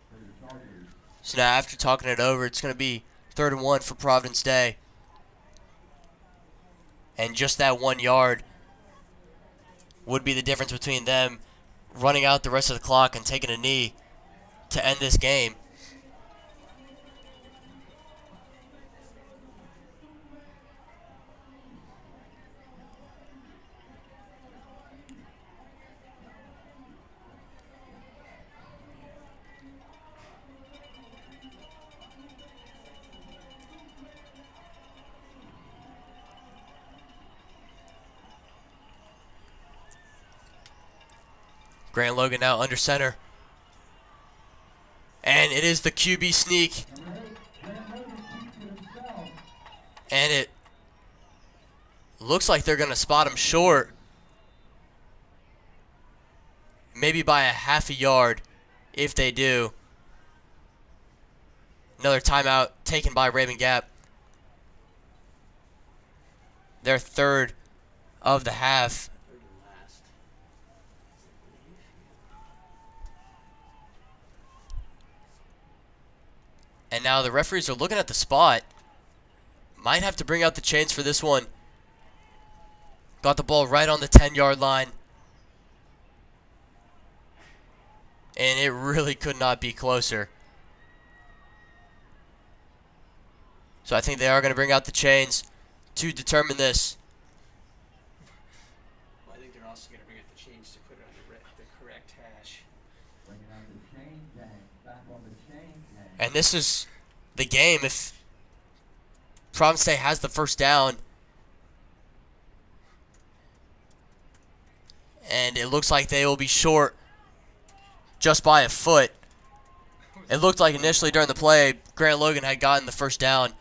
for the Chargers. So now after talking it over, it's going to be 3rd and 1 for Providence Day. And just that 1 yard would be the difference between them running out the rest of the clock and taking a knee to end this game. Grant Logan now under center. And it is the QB sneak. And it looks like they're going to spot him short. Maybe by a half a yard if they do. Another timeout taken by Rabun Gap. Their 3rd of the half. And now the referees are looking at the spot. Might have to bring out the chains for this one. Got the ball right on the 10-yard line. And it really could not be closer. So I think they are going to bring out the chains to determine this. Well, I think they're also going to bring out the chains to put it on the correct hash. Bringing out the chain gang. Back on the chain gang. And this is the game. If Providence Day has the first down, and it looks like they will be short just by a foot. It looked like initially during the play, Grant Logan had gotten the first down.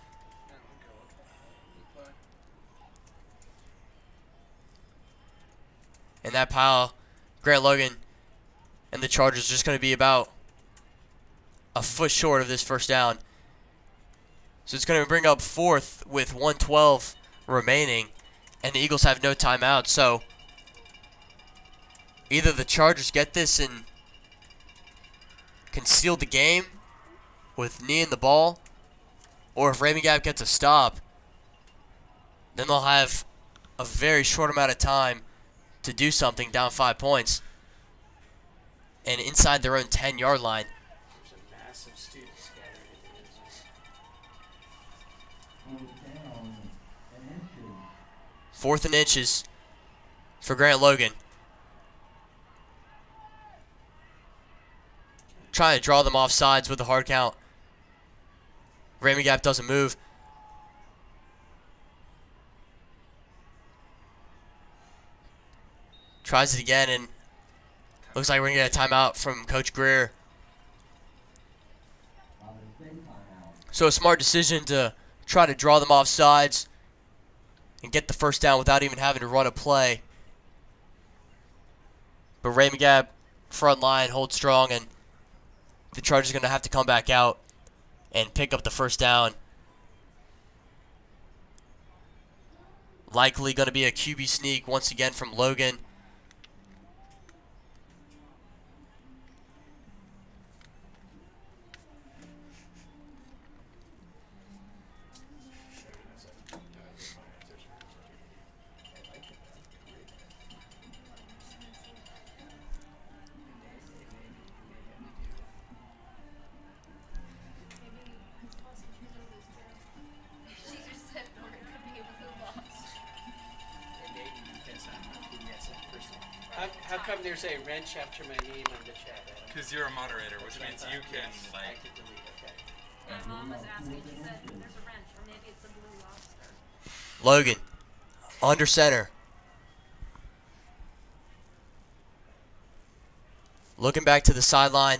And that pile, Grant Logan and the Chargers just going to be about a foot short of this first down. So it's going to bring up 4th with 1:12 remaining, and the Eagles have no timeout. So either the Chargers get this and can seal the game with kneeing the ball, or if Rabun Gap gets a stop, then they'll have a very short amount of time to do something down 5 points and inside their own 10-yard line. There's a massive student scattering at the end zone. Fourth down and inches. 4th and inches for Grant Logan. Trying to draw them off sides with the hard count. Rabun Gap doesn't move. Tries it again, and looks like we're going to get a timeout from Coach Greer. So a smart decision to try to draw them off sides and get the first down without even having to run a play. But Rabun Gap front line holds strong, and the Chargers are going to have to come back out and pick up the first down. Likely going to be a QB sneak once again from Logan. How come there's a wrench after my name on the chat? Because you're a moderator, which means you can, I like, can delete it. Okay. My mom was asking, she said, there's a wrench, or maybe it's a blue lobster. Logan under center. Looking back to the sideline.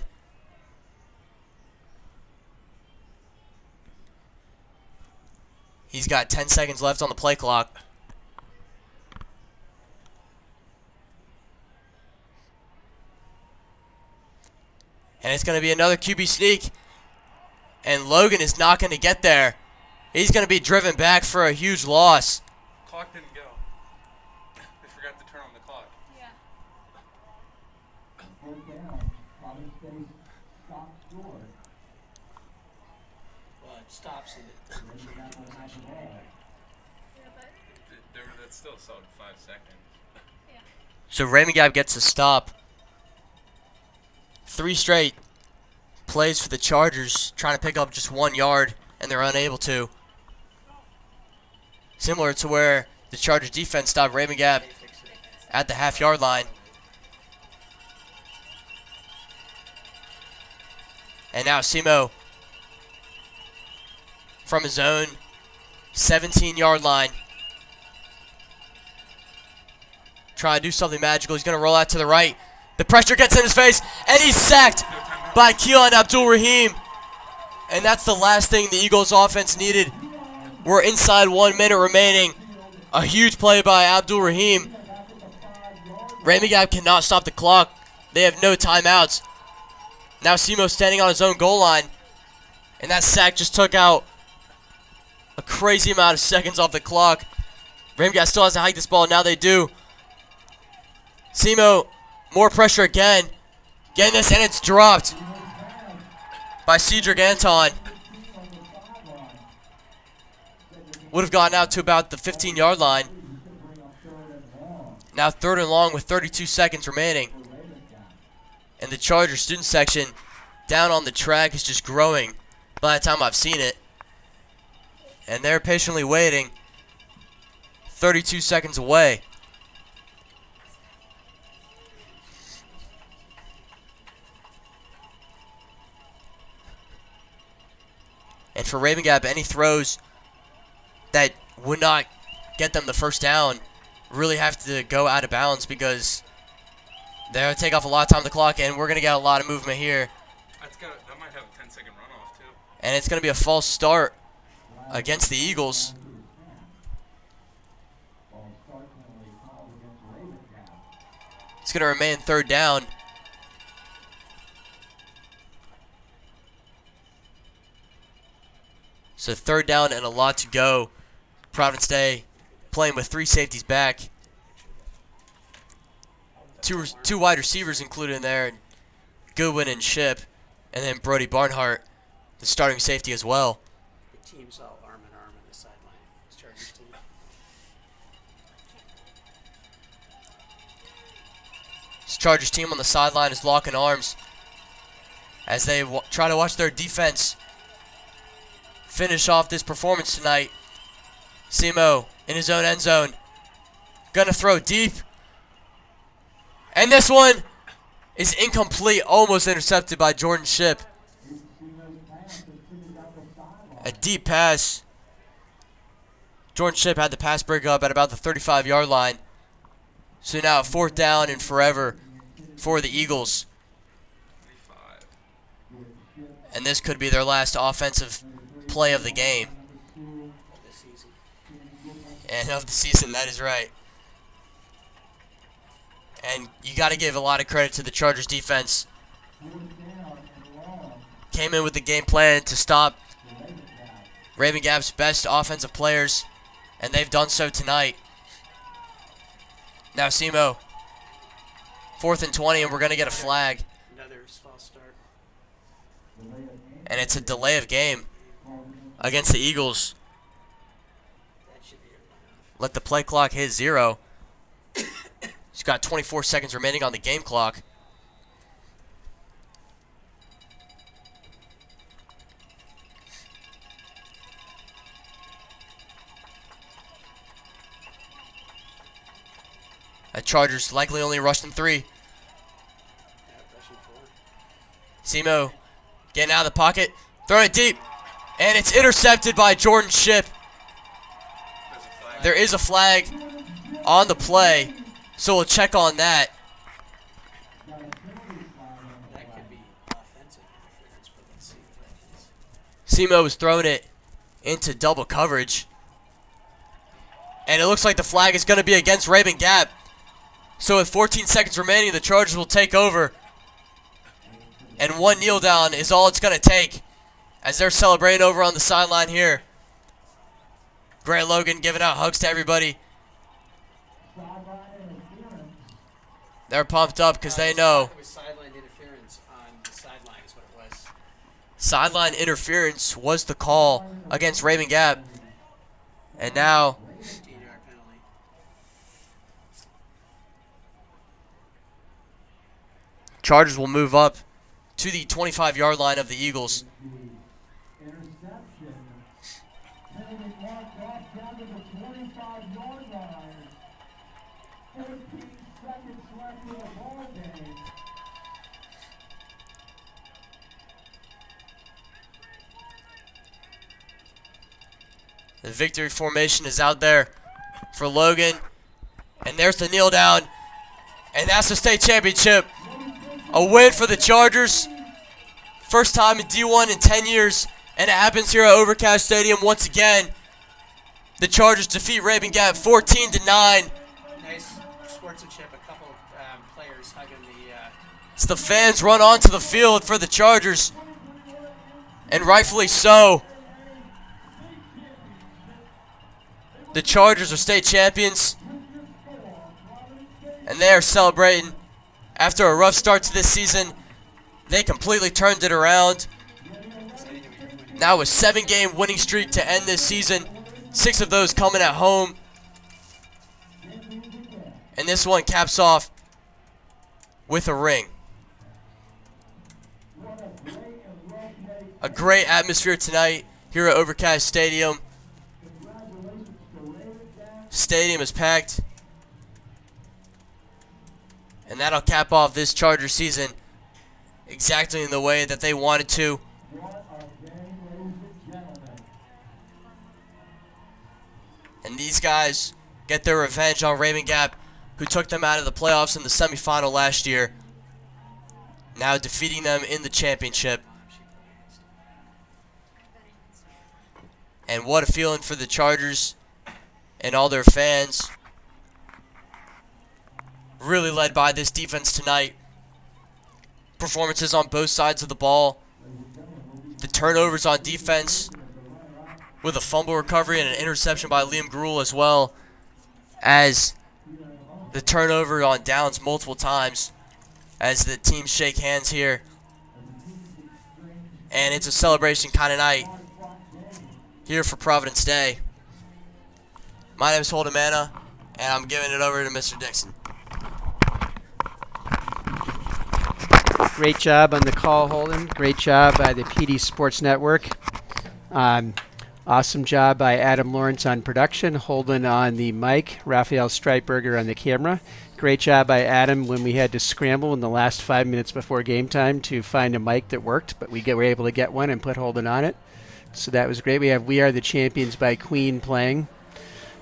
He's got 10 seconds left on the play clock. And it's going to be another QB sneak. And Logan is not going to get there. He's going to be driven back for a huge loss. Clock didn't go. They forgot to turn on the clock. Yeah. Fourth down, Providence State stop score. Well, it stops and Raven Gap will have the ball. Yeah, but That's still a solid 5 seconds. yeah. So Raymond Gap gets a stop. 3 straight plays for the Chargers, trying to pick up just 1 yard, and they're unable to. Similar to where the Chargers defense stopped Raymond Gap they fix it. at the half-yard line. And now Simo from his own 17-yard line. Trying to do something magical. He's going to roll out to the right. The pressure gets in his face, and he's sacked by Keelan Abdul-Rahim. And that's the last thing the Eagles offense needed. We're inside 1 minute remaining. A huge play by Abdul-Rahim. Raymond Gap cannot stop the clock. They have no timeouts. Now Simo standing on his own goal line. And that sack just took out a crazy amount of seconds off the clock. Raymond Gap still hasn't hiked this ball. Now they do. Simo, more pressure again. Getting this, and it's dropped by Cedric Anton. Would have gotten out to about the 15-yard line. Now 3rd and long with 32 seconds remaining. And the Chargers student section down on the track is just growing by the time I've seen it. And they're patiently waiting. 32 seconds away. And for Raven Gap, any throws that would not get them the first down really have to go out of bounds, because they're going to take off a lot of time on the clock, and we're going to get a lot of movement here. That might have a 10-second runoff, too. And it's going to be a false start against the Eagles. It's going to remain 3rd down. So 3rd down and a lot to go. Providence Day playing with 3 safeties back. Two wide receivers included in there, Goodwin and Ship, and then Brody Barnhart, the starting safety as well. The team's all arm in arm on the sideline. It's Chargers team. This Chargers team on the sideline is locking arms as they try to watch their defense finish off this performance tonight. Simo in his own end zone. Gonna throw deep. And this one is incomplete, almost intercepted by Jordan Ship. A deep pass. Jordan Ship had the pass break up at about the 35-yard line. So now 4th down and forever for the Eagles. 35. And this could be their last offensive play of the game. This season. And of the season, that is right. And you got to give a lot of credit to the Chargers defense. Came in with the game plan to stop Raven Gap's best offensive players, and they've done so tonight. Now Simo, 4th and 20, and we're going to get a flag. Another false start. And it's a delay of game against the Eagles. That should be a runoff. Let the play clock hit 0. He's got 24 seconds remaining on the game clock. The Chargers likely only rushed in 3. Yeah, rushing 4. Simo getting out of the pocket, throwing it deep, and it's intercepted by Jordan Ship. There's a flag. There is a flag on the play, so we'll check on that. That could be offensive interference, but let's see what that is. Simo was throwing it into double coverage. And it looks like the flag is going to be against Raven Gap. So with 14 seconds remaining, the Chargers will take over. And 1 kneel down is all it's going to take as they're celebrating over on the sideline here. Grant Logan giving out hugs to everybody. They're pumped up because they know. It was sideline interference on the sideline is what it was. Sideline interference was the call against Raymond Gap. And now 15-yard penalty. Chargers will move up to the 25-yard line of the Eagles. Interception. Penalty marked off down to the 25-yard line. 14 seconds left in the ball game. The victory formation is out there for Logan. And there's the kneel down. And that's the state championship. A win for the Chargers. First time in D1 in 10 years. And it happens here at Overcash Stadium once again. The Chargers defeat Raven Gap 14-9. Nice sportsmanship. A couple players hugging the. As the fans run onto the field for the Chargers. And rightfully so. The Chargers are state champions. And they are celebrating. After a rough start to this season, they completely turned it around. Now a 7-game winning streak to end this season. 6 of those coming at home. And this one caps off with a ring. A great atmosphere tonight here at Overcast Stadium. Stadium is packed. And that'll cap off this Charger season exactly in the way that they wanted to. And these guys get their revenge on Raymond Gap, who took them out of the playoffs in the semifinal last year. Now defeating them in the championship. And what a feeling for the Chargers and all their fans. Really led by this defense tonight. Performances on both sides of the ball. The turnovers on defense with a fumble recovery and an interception by Liam Gruel, as well as the turnover on downs multiple times as the teams shake hands here. And it's a celebration kind of night here for Providence Day. My name is Holden Manna, and I'm giving it over to Mr. Dixon. Great job on the call, Holden. Great job by the PD Sports Network. Awesome job by Adam Lawrence on production, Holden on the mic, Raphael Streitberger on the camera. Great job by Adam when we had to scramble in the last 5 minutes before game time to find a mic that worked, but we were able to get one and put Holden on it. So that was great. We have We Are the Champions by Queen playing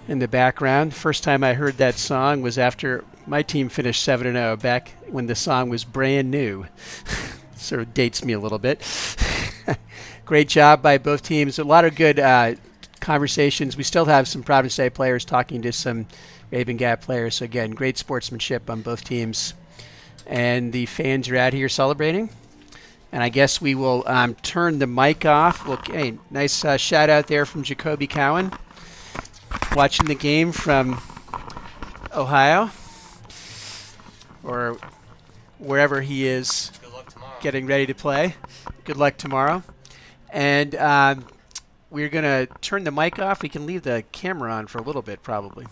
in the background. First time I heard that song was after my team finished 7-0, back when the song was brand new. Sort of dates me a little bit. Great job by both teams. A lot of good conversations. We still have some Providence Day players talking to some Raven Gap players. So again, great sportsmanship on both teams. And the fans are out here celebrating. And I guess we will turn the mic off. Hey, nice shout out there from Jacoby Cowan, watching the game from Ohio, or wherever he is getting ready to play. Good luck tomorrow. And we're going to turn the mic off. We can leave the camera on for a little bit, probably.